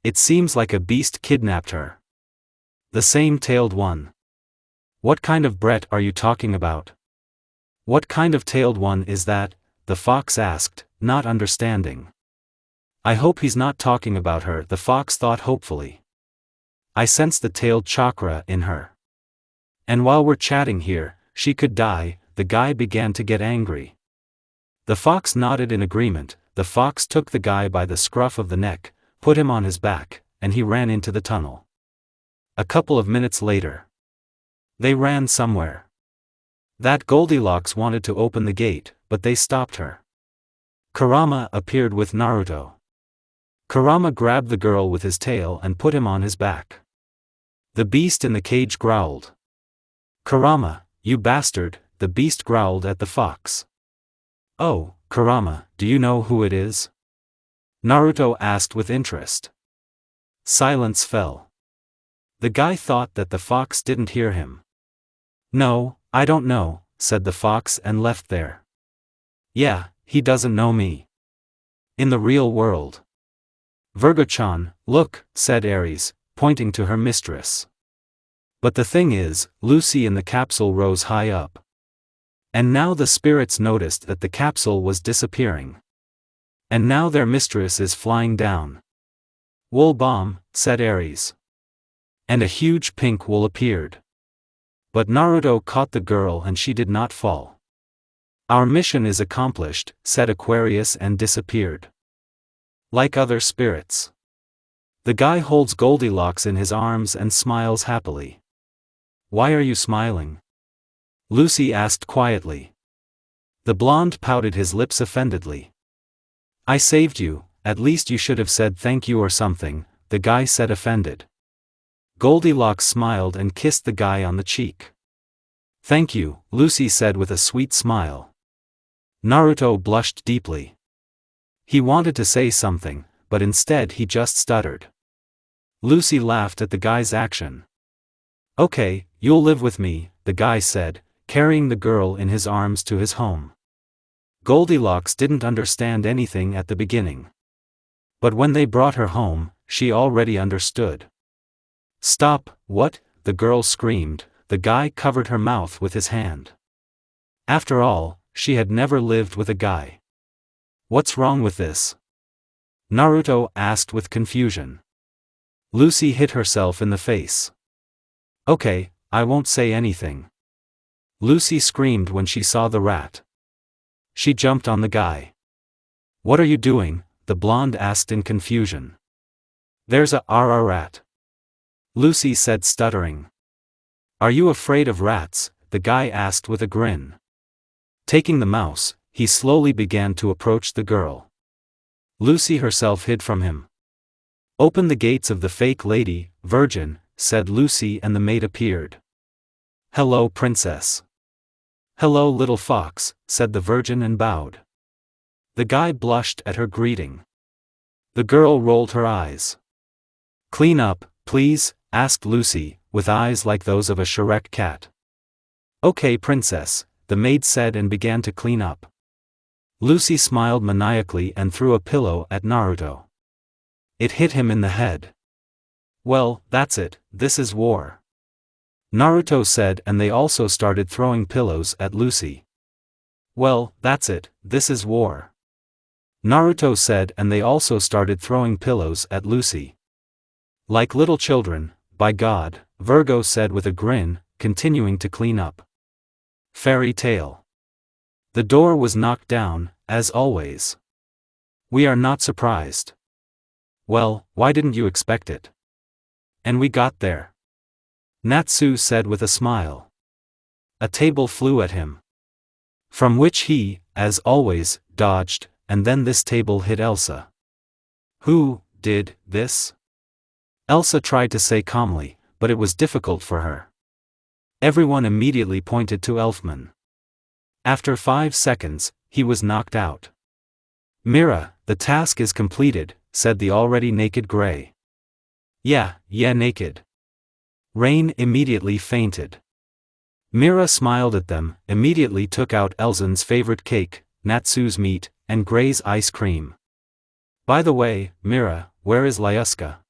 It seems like a beast kidnapped her. The same-tailed one. What kind of Brett are you talking about? What kind of tailed one is that? The fox asked, not understanding. I hope he's not talking about her, the fox thought hopefully. I sense the tailed chakra in her. And while we're chatting here, she could die. The guy began to get angry. The fox nodded in agreement. The fox took the guy by the scruff of the neck, put him on his back, and he ran into the tunnel. A couple of minutes later. They ran somewhere. That Goldilocks wanted to open the gate, but they stopped her. Kurama appeared with Naruto. Kurama grabbed the girl with his tail and put him on his back. The beast in the cage growled. Kurama, you bastard, the beast growled at the fox. Oh, Kurama, do you know who it is? Naruto asked with interest. Silence fell. The guy thought that the fox didn't hear him. "No, I don't know," said the fox and left there. "Yeah, he doesn't know me. In the real world." "Virgo-chan, look," said Aries, pointing to her mistress. But the thing is, Lucy in the capsule rose high up. And now the spirits noticed that the capsule was disappearing. And now their mistress is flying down. "Wool bomb," said Aries. And a huge pink wool appeared. But Naruto caught the girl and she did not fall. "Our mission is accomplished," said Aquarius and disappeared. Like other spirits. The guy holds Goldilocks in his arms and smiles happily. "Why are you smiling?" Lucy asked quietly. The blonde pouted his lips offendedly. "I saved you, at least you should have said thank you or something," the guy said offended. Goldilocks smiled and kissed the guy on the cheek. "Thank you," Lucy said with a sweet smile. Naruto blushed deeply. He wanted to say something, but instead he just stuttered. Lucy laughed at the guy's action. "Okay, you'll live with me," the guy said, carrying the girl in his arms to his home. Goldilocks didn't understand anything at the beginning. But when they brought her home, she already understood. "Stop, what?" the girl screamed. The guy covered her mouth with his hand. After all, she had never lived with a guy. "What's wrong with this?" Naruto asked with confusion. Lucy hit herself in the face. "Okay, I won't say anything." Lucy screamed when she saw the rat. She jumped on the guy. "What are you doing?" the blonde asked in confusion. "There's a rat." Lucy said stuttering. "Are you afraid of rats?" the guy asked with a grin. Taking the mouse, he slowly began to approach the girl. Lucy herself hid from him. "Open the gates of the fake lady, virgin," said Lucy and the maid appeared. "Hello, princess." "Hello, little fox," said the virgin and bowed. The guy blushed at her greeting. The girl rolled her eyes. "Clean up, please," asked Lucy, with eyes like those of a Shrek cat. "Okay, princess," the maid said and began to clean up. Lucy smiled maniacally and threw a pillow at Naruto. It hit him in the head. "Well, that's it, this is war," Naruto said, and they also started throwing pillows at Lucy. "Well, that's it, this is war," Naruto said, and they also started throwing pillows at Lucy. "Like little children, by God," Virgo said with a grin, continuing to clean up. Fairy tale. The door was knocked down, as always. "We are not surprised." "Well, why didn't you expect it?" "And we got there," Natsu said with a smile. A table flew at him, from which he, as always, dodged, and then this table hit Elsa. "Who did this?" Elsa tried to say calmly, but it was difficult for her. Everyone immediately pointed to Elfman. After 5 seconds, he was knocked out. "Mira, the task is completed," said the already naked Gray. Yeah, naked." Rain immediately fainted. Mira smiled at them, immediately took out Elzen's favorite cake, Natsu's meat, and Gray's ice cream. "By the way, Mira, where is Lyuska?"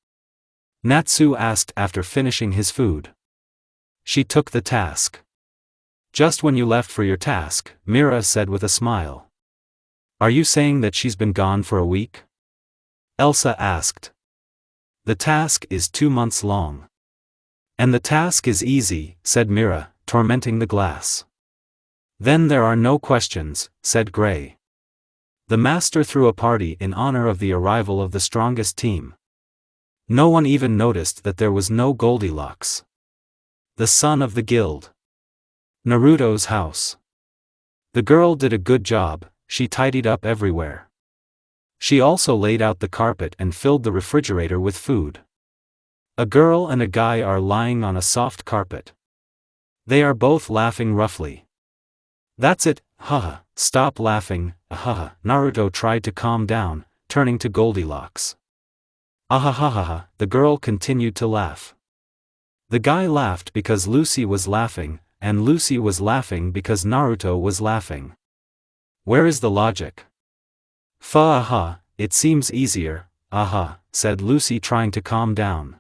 Natsu asked after finishing his food. "She took the task." "Just when you left for your task," Mira said with a smile. "Are you saying that she's been gone for a week?" Elsa asked. "The task is 2 months long." "And the task is easy," said Mira, tormenting the glass. "Then there are no questions," said Gray. The master threw a party in honor of the arrival of the strongest team. No one even noticed that there was no Goldilocks. The son of the guild. Naruto's house. The girl did a good job, she tidied up everywhere. She also laid out the carpet and filled the refrigerator with food. A girl and a guy are lying on a soft carpet. They are both laughing roughly. "That's it, haha, stop laughing, haha," Naruto tried to calm down, turning to Goldilocks. "Ahahaha," the girl continued to laugh. The guy laughed because Lucy was laughing, and Lucy was laughing because Naruto was laughing. Where is the logic? Aha, it seems easier, aha, said Lucy trying to calm down.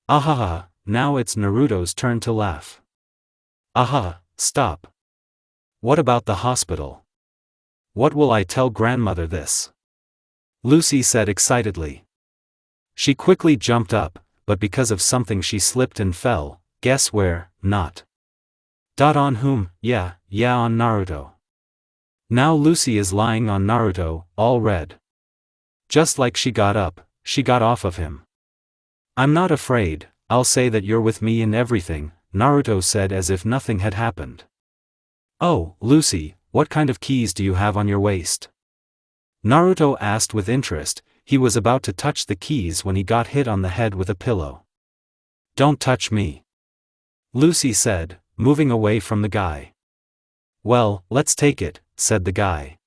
Ahaha, now it's Naruto's turn to laugh. Aha, stop. What about the hospital? What will I tell grandmother this? Lucy said excitedly. She quickly jumped up, but because of something she slipped and fell. Guess where? Not. On whom? Yeah, on Naruto. Now Lucy is lying on Naruto, all red. Just like she got up, she got off of him. I'm not afraid, I'll say that you're with me in everything, Naruto said as if nothing had happened. Oh, Lucy, what kind of keys do you have on your waist? Naruto asked with interest. He was about to touch the keys when he got hit on the head with a pillow. Don't touch me, Lucy said, moving away from the guy. Well, let's take it, said the guy,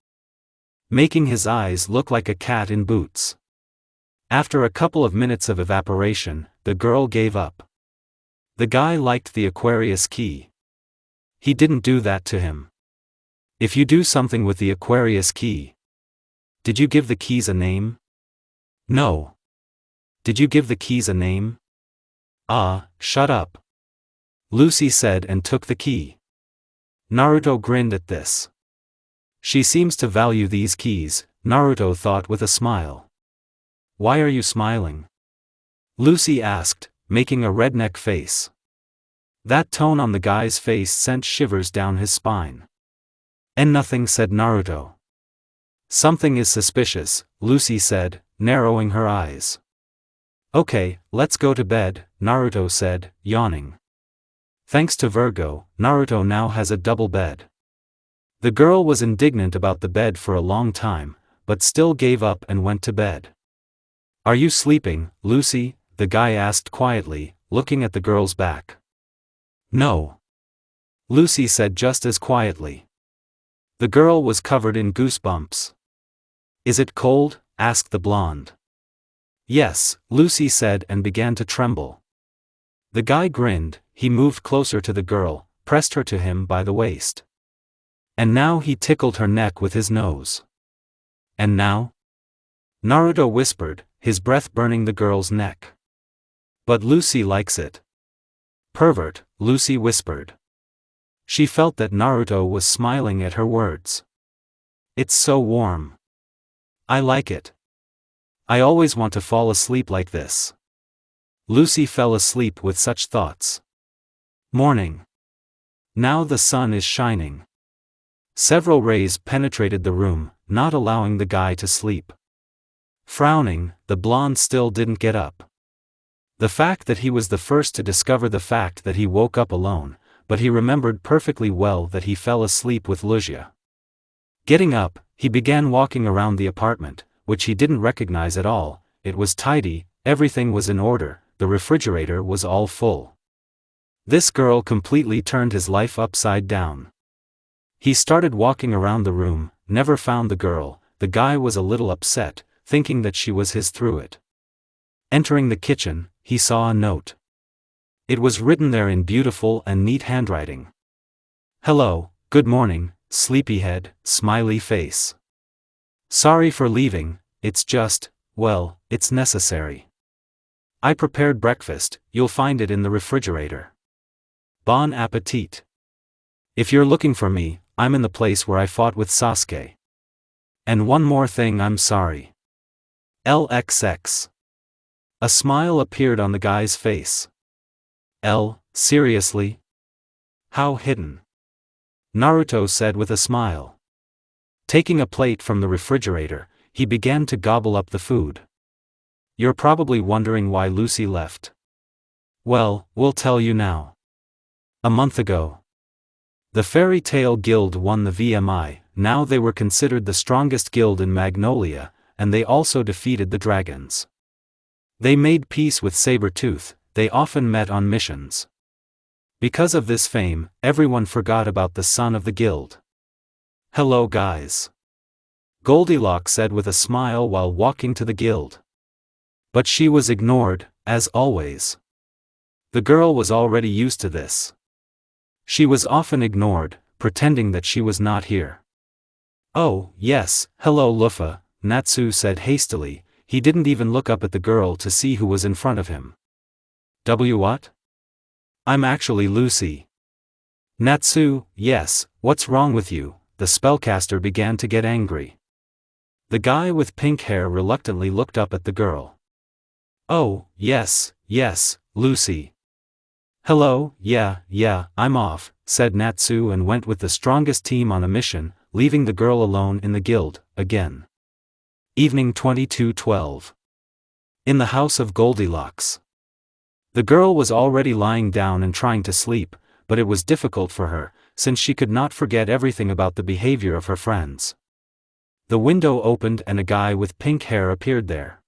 making his eyes look like a cat in boots. After a couple of minutes of evaporation, the girl gave up. The guy liked the Aquarius key. He didn't do that to him. If you do something with the Aquarius key. Did you give the keys a name? No. Did you give the keys a name? Ah, shut up, Lucy said and took the key. Naruto grinned at this. She seems to value these keys, Naruto thought with a smile. Why are you smiling? Lucy asked, making a redneck face. That tone on the guy's face sent shivers down his spine. And nothing, said Naruto. Something is suspicious, Lucy said, narrowing her eyes. Okay, let's go to bed, Naruto said, yawning. Thanks to Virgo, Naruto now has a double bed. The girl was indignant about the bed for a long time, but still gave up and went to bed. Are you sleeping, Lucy? The guy asked quietly, looking at the girl's back. No, Lucy said just as quietly. The girl was covered in goosebumps. Is it cold? Asked the blonde. Yes, Lucy said and began to tremble. The guy grinned. He moved closer to the girl, pressed her to him by the waist. And now he tickled her neck with his nose. And now? Naruto whispered, his breath burning the girl's neck. But Lucy likes it. Pervert, Lucy whispered. She felt that Naruto was smiling at her words. It's so warm. I like it. I always want to fall asleep like this. Lucy fell asleep with such thoughts. Morning. Now the sun is shining. Several rays penetrated the room, not allowing the guy to sleep. Frowning, the blonde still didn't get up. The fact that he was the first to discover the fact that he woke up alone, but he remembered perfectly well that he fell asleep with Lucia. Getting up, he began walking around the apartment, which he didn't recognize at all. It was tidy, everything was in order, the refrigerator was all full. This girl completely turned his life upside down. He started walking around the room, never found the girl. The guy was a little upset, thinking that she was his through it. Entering the kitchen, he saw a note. It was written there in beautiful and neat handwriting. Hello, good morning, sleepyhead, smiley face. Sorry for leaving, it's just, well, it's necessary. I prepared breakfast, you'll find it in the refrigerator. Bon appetit. If you're looking for me, I'm in the place where I fought with Sasuke. And one more thing, I'm sorry. LXX. A smile appeared on the guy's face. Seriously? How hidden? Naruto said with a smile. Taking a plate from the refrigerator, he began to gobble up the food. You're probably wondering why Lucy left. Well, we'll tell you now. A month ago, the Fairy Tail Guild won the VMI. Now they were considered the strongest guild in Magnolia, and they also defeated the dragons. They made peace with Sabretooth. They often met on missions. Because of this fame, everyone forgot about the son of the guild. Hello guys, Goldilocks said with a smile while walking to the guild. But she was ignored, as always. The girl was already used to this. She was often ignored, pretending that she was not here. "Oh, yes, hello Lufa," Natsu said hastily. He didn't even look up at the girl to see who was in front of him. What? I'm actually Lucy." "Natsu, yes, what's wrong with you?" The spellcaster began to get angry. The guy with pink hair reluctantly looked up at the girl. "Oh, yes, Lucy. Hello, yeah, I'm off," said Natsu and went with the strongest team on a mission, leaving the girl alone in the guild, again. Evening 22:12. In the house of Goldilocks. The girl was already lying down and trying to sleep, but it was difficult for her, since she could not forget everything about the behavior of her friends. The window opened and a guy with pink hair appeared there.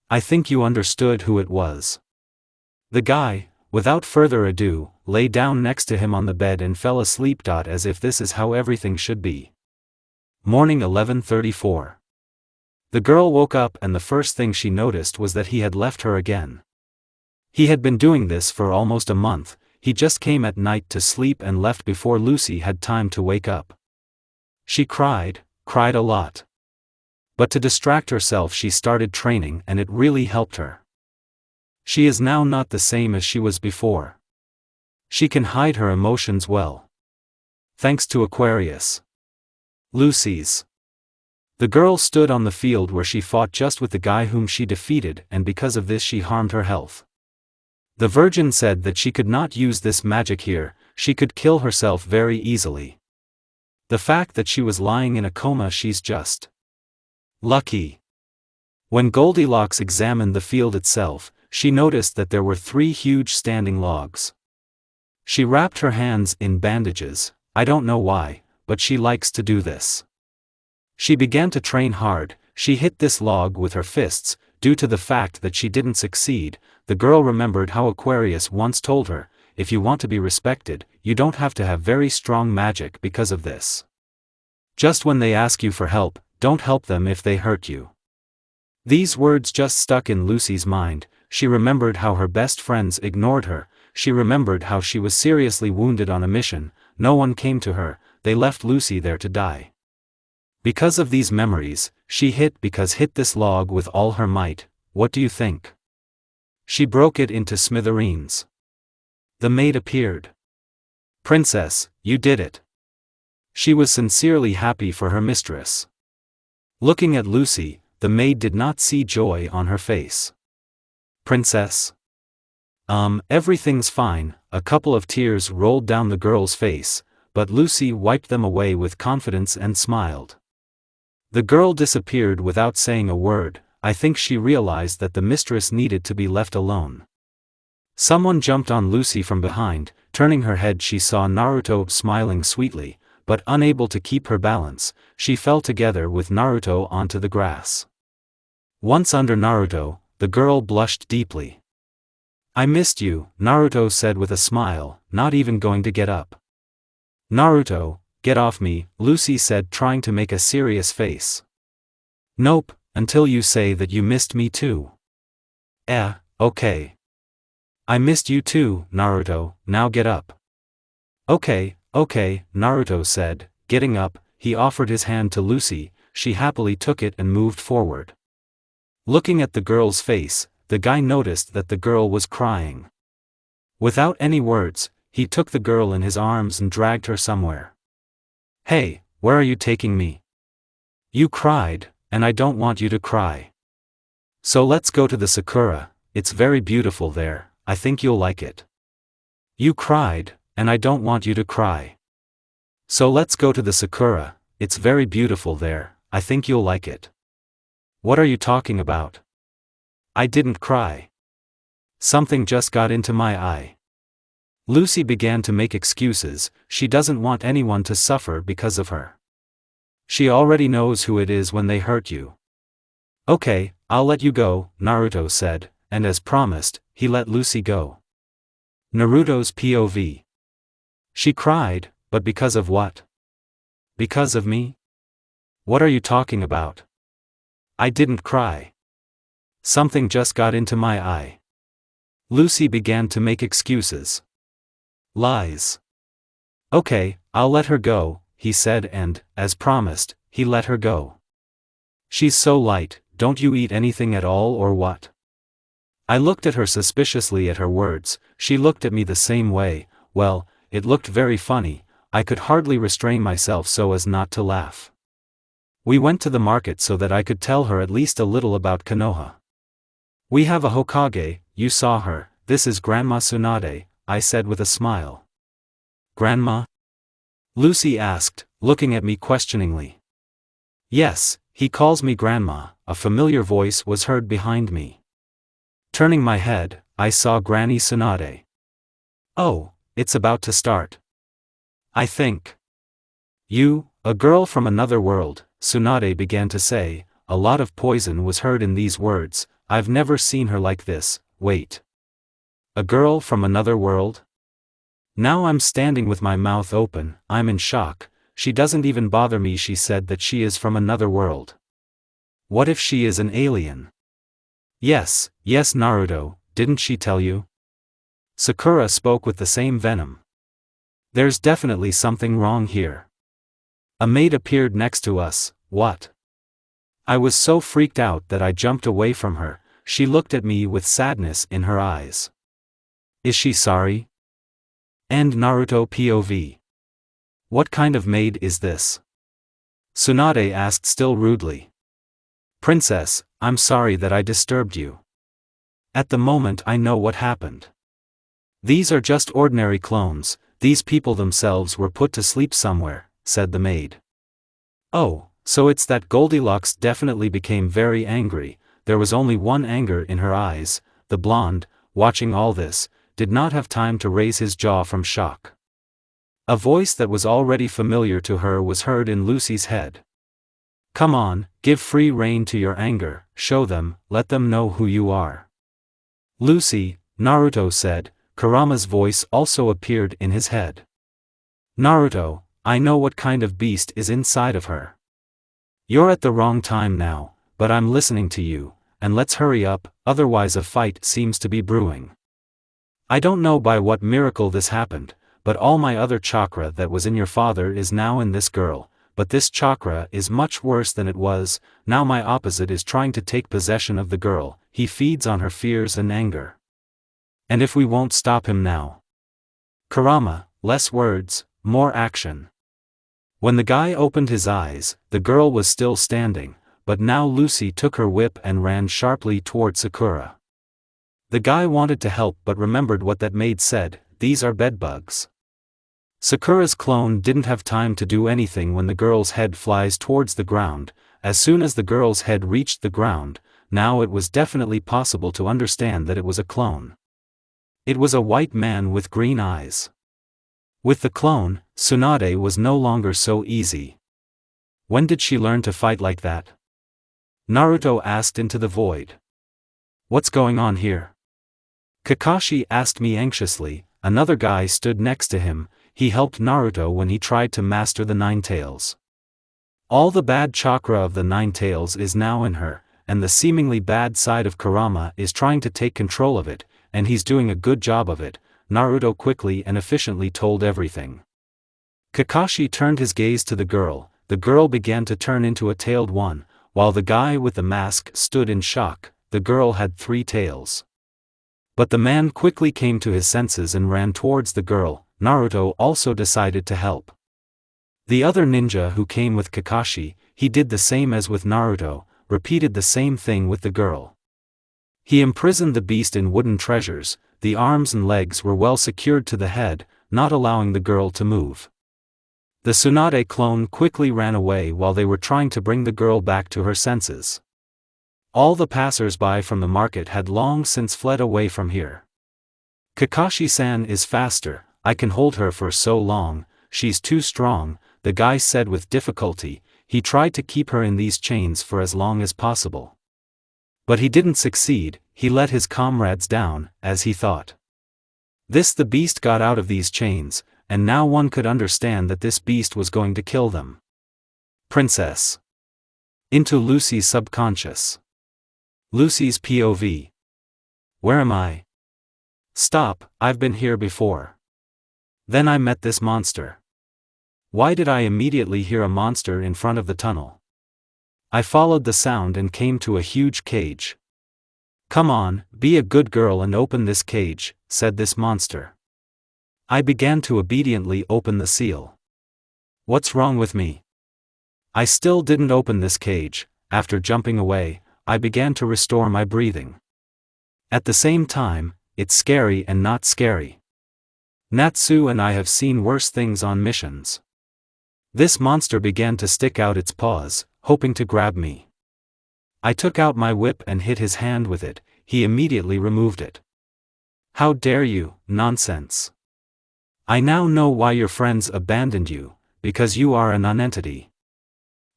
"I think you understood who it was." The guy, without further ado, lay down next to him on the bed and fell asleep. As if this is how everything should be. Morning 11:34. The girl woke up and the first thing she noticed was that he had left her again. He had been doing this for almost a month. He just came at night to sleep and left before Lucy had time to wake up. She cried a lot. But to distract herself she started training and it really helped her. She is now not the same as she was before. She can hide her emotions well. Thanks to Aquarius. Lucy's. The girl stood on the field where she fought just with the guy whom she defeated, and because of this she harmed her health. The Virgin said that she could not use this magic here, she could kill herself very easily. The fact that she was lying in a coma, she's just lucky. When Goldilocks examined the field itself, she noticed that there were 3 huge standing logs. She wrapped her hands in bandages. I don't know why, but she likes to do this. She began to train hard. She hit this log with her fists. Due to the fact that she didn't succeed, the girl remembered how Aquarius once told her, if you want to be respected, you don't have to have very strong magic because of this. Just when they ask you for help, don't help them if they hurt you. These words just stuck in Lucy's mind. She remembered how her best friends ignored her. She remembered how she was seriously wounded on a mission. No one came to her, they left Lucy there to die. Because of these memories, she hit this log with all her might. What do you think? She broke it into smithereens. The maid appeared. "Princess, you did it." She was sincerely happy for her mistress. Looking at Lucy, the maid did not see joy on her face. "Princess? Everything's fine." A couple of tears rolled down the girl's face, but Lucy wiped them away with confidence and smiled. The girl disappeared without saying a word. I think she realized that the mistress needed to be left alone. Someone jumped on Lucy from behind. Turning her head, she saw Naruto smiling sweetly, but unable to keep her balance, she fell together with Naruto onto the grass. Once under Naruto, the girl blushed deeply. "I missed you," Naruto said with a smile, not even going to get up. "Naruto, get off me," Lucy said, trying to make a serious face. "Nope, until you say that you missed me too." Okay. "I missed you too, Naruto, now get up." Okay, Naruto said, getting up. He offered his hand to Lucy. She happily took it and moved forward. Looking at the girl's face, the guy noticed that the girl was crying. Without any words, he took the girl in his arms and dragged her somewhere. "Hey, where are you taking me? You cried, and I don't want you to cry. So let's go to the Sakura, it's very beautiful there, I think you'll like it." "You cried, and I don't want you to cry. So let's go to the Sakura, it's very beautiful there, I think you'll like it." "What are you talking about? I didn't cry. Something just got into my eye." Lucy began to make excuses. She doesn't want anyone to suffer because of her. She already knows who it is when they hurt you. "Okay, I'll let you go," Naruto said, and as promised, he let Lucy go. Naruto's POV. She cried, but because of what? Because of me? What are you talking about? I didn't cry. Something just got into my eye. Lucy began to make excuses. Lies. Okay, I'll let her go, he said, and, as promised, he let her go. She's so light, don't you eat anything at all or what? I looked at her suspiciously at her words, she looked at me the same way. Well, it looked very funny, I could hardly restrain myself so as not to laugh. We went to the market so that I could tell her at least a little about Konoha. We have a Hokage, you saw her, this is Grandma Tsunade, I said with a smile. Grandma? Lucy asked, looking at me questioningly. Yes, he calls me Grandma, a familiar voice was heard behind me. Turning my head, I saw Granny Tsunade. Oh, it's about to start. I think. You, a girl from another world, Tsunade began to say, a lot of poison was heard in these words, I've never seen her like this, wait. A girl from another world? Now I'm standing with my mouth open, I'm in shock, she doesn't even bother me. She said that she is from another world. What if she is an alien? Yes, Naruto, didn't she tell you? Sakura spoke with the same venom. There's definitely something wrong here. A maid appeared next to us, what? I was so freaked out that I jumped away from her, she looked at me with sadness in her eyes. Is she sorry? And Naruto POV. What kind of maid is this? Tsunade asked still rudely. Princess, I'm sorry that I disturbed you. At the moment I know what happened. These are just ordinary clones, these people themselves were put to sleep somewhere, said the maid. Oh, so it's that. Goldilocks definitely became very angry, there was only one anger in her eyes. The blonde, watching all this, did not have time to raise his jaw from shock. A voice that was already familiar to her was heard in Lucy's head. Come on, give free rein to your anger, show them, let them know who you are. Lucy, Naruto said, Kurama's voice also appeared in his head. Naruto, I know what kind of beast is inside of her. You're at the wrong time now, but I'm listening to you, and let's hurry up, otherwise a fight seems to be brewing. I don't know by what miracle this happened, but all my other chakra that was in your father is now in this girl, but this chakra is much worse than it was, now my opposite is trying to take possession of the girl, he feeds on her fears and anger. And if we won't stop him now? Kurama, less words, more action. When the guy opened his eyes, the girl was still standing, but now Lucy took her whip and ran sharply toward Sakura. The guy wanted to help but remembered what that maid said, these are bedbugs. Sakura's clone didn't have time to do anything when the girl's head flies towards the ground. As soon as the girl's head reached the ground, now it was definitely possible to understand that it was a clone. It was a white man with green eyes. With the clone, Tsunade was no longer so easy. When did she learn to fight like that? Naruto asked into the void. What's going on here? Kakashi asked me anxiously. Another guy stood next to him, he helped Naruto when he tried to master the Nine Tails. All the bad chakra of the Nine Tails is now in her, and the seemingly bad side of Kurama is trying to take control of it, and he's doing a good job of it. Naruto quickly and efficiently told everything. Kakashi turned his gaze to the girl began to turn into a tailed one, while the guy with the mask stood in shock, the girl had 3 tails. But the man quickly came to his senses and ran towards the girl. Naruto also decided to help. The other ninja who came with Kakashi, he did the same as with Naruto, repeated the same thing with the girl. He imprisoned the beast in wooden treasures, the arms and legs were well secured to the head, not allowing the girl to move. The Tsunade clone quickly ran away while they were trying to bring the girl back to her senses. All the passers-by from the market had long since fled away from here. Kakashi-san is faster, I can hold her for so long, she's too strong, the guy said with difficulty. He tried to keep her in these chains for as long as possible. But he didn't succeed, he let his comrades down, as he thought. The beast got out of these chains, and now one could understand that this beast was going to kill them. Princess. Into Lucy's subconscious. Lucy's POV. Where am I? Stop, I've been here before. Then I met this monster. Why did I immediately hear a monster in front of the tunnel? I followed the sound and came to a huge cage. Come on, be a good girl and open this cage, said this monster. I began to obediently open the seal. What's wrong with me? I still didn't open this cage. After jumping away, I began to restore my breathing. At the same time, it's scary and not scary. Natsu and I have seen worse things on missions. This monster began to stick out its paws, hoping to grab me. I took out my whip and hit his hand with it. He immediately removed it. How dare you, nonsense. I now know why your friends abandoned you, because you are a nonentity.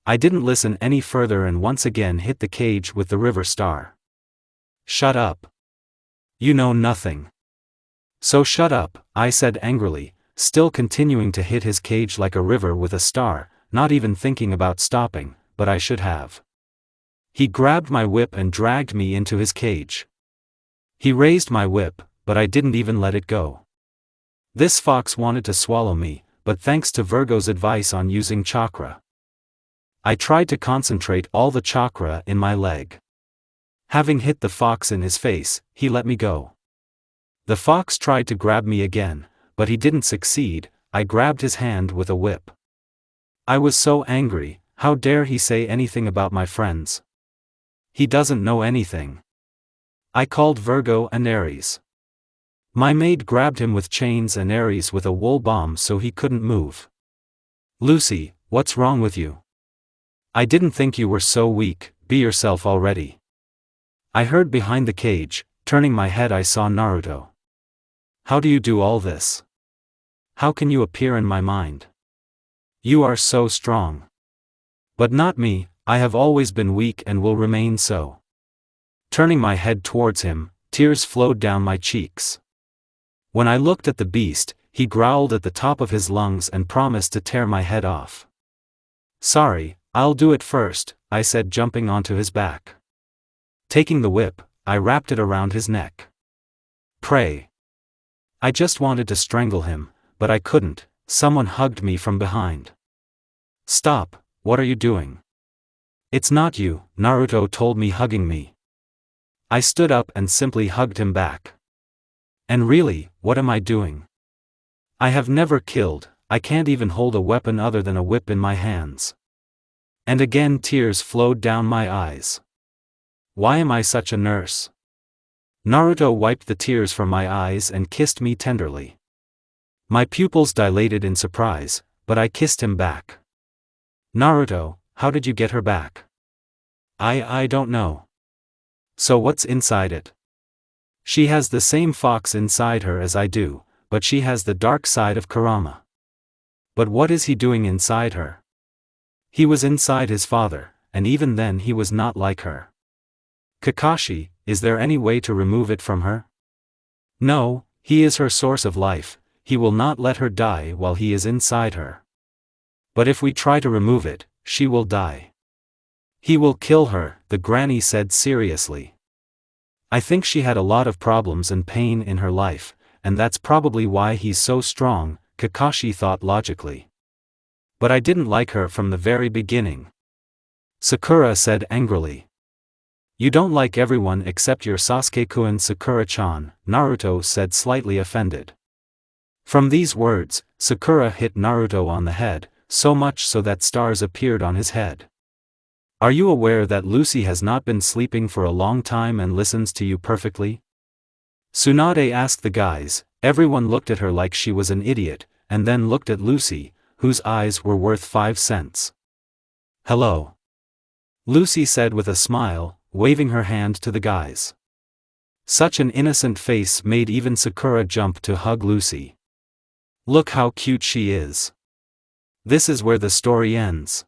I didn't listen any further and once again hit the cage with the river star. Shut up. You know nothing. So shut up, I said angrily, still continuing to hit his cage like a river with a star, not even thinking about stopping, but I should have. He grabbed my whip and dragged me into his cage. He raised my whip, but I didn't even let it go. This fox wanted to swallow me, but thanks to Virgo's advice on using chakra, I tried to concentrate all the chakra in my leg. Having hit the fox in his face, he let me go. The fox tried to grab me again, but he didn't succeed. I grabbed his hand with a whip. I was so angry. How dare he say anything about my friends? He doesn't know anything. I called Virgo and Aries. My maid grabbed him with chains and Aries with a wool bomb so he couldn't move. Lucy, what's wrong with you? I didn't think you were so weak, be yourself already. I heard behind the cage. Turning my head I saw Naruto. How do you do all this? How can you appear in my mind? You are so strong. But not me, I have always been weak and will remain so. Turning my head towards him, tears flowed down my cheeks. When I looked at the beast, he growled at the top of his lungs and promised to tear my head off. Sorry, I'll do it first, I said, jumping onto his back. Taking the whip, I wrapped it around his neck. Pray. I just wanted to strangle him, but I couldn't. Someone hugged me from behind. Stop, what are you doing? It's not you, Naruto told me, hugging me. I stood up and simply hugged him back. And really, what am I doing? I have never killed, I can't even hold a weapon other than a whip in my hands. And again tears flowed down my eyes. Why am I such a nurse? Naruto wiped the tears from my eyes and kissed me tenderly. My pupils dilated in surprise, but I kissed him back. Naruto, how did you get her back? I don't know. So what's inside it? She has the same fox inside her as I do, but she has the dark side of Kurama. But what is he doing inside her? He was inside his father, and even then he was not like her. Kakashi, is there any way to remove it from her? No, he is her source of life, he will not let her die while he is inside her. But if we try to remove it, she will die. He will kill her, the granny said seriously. I think she had a lot of problems and pain in her life, and that's probably why he's so strong, Kakashi thought logically. But I didn't like her from the very beginning. Sakura said angrily. You don't like everyone except your Sasuke-kun, Sakura-chan, Naruto said, slightly offended. From these words, Sakura hit Naruto on the head, so much so that stars appeared on his head. Are you aware that Lucy has not been sleeping for a long time and listens to you perfectly? Tsunade asked the guys. Everyone looked at her like she was an idiot, and then looked at Lucy, whose eyes were worth 5 cents. Hello. Lucy said with a smile, waving her hand to the guys. Such an innocent face made even Sakura jump to hug Lucy. Look how cute she is. This is where the story ends.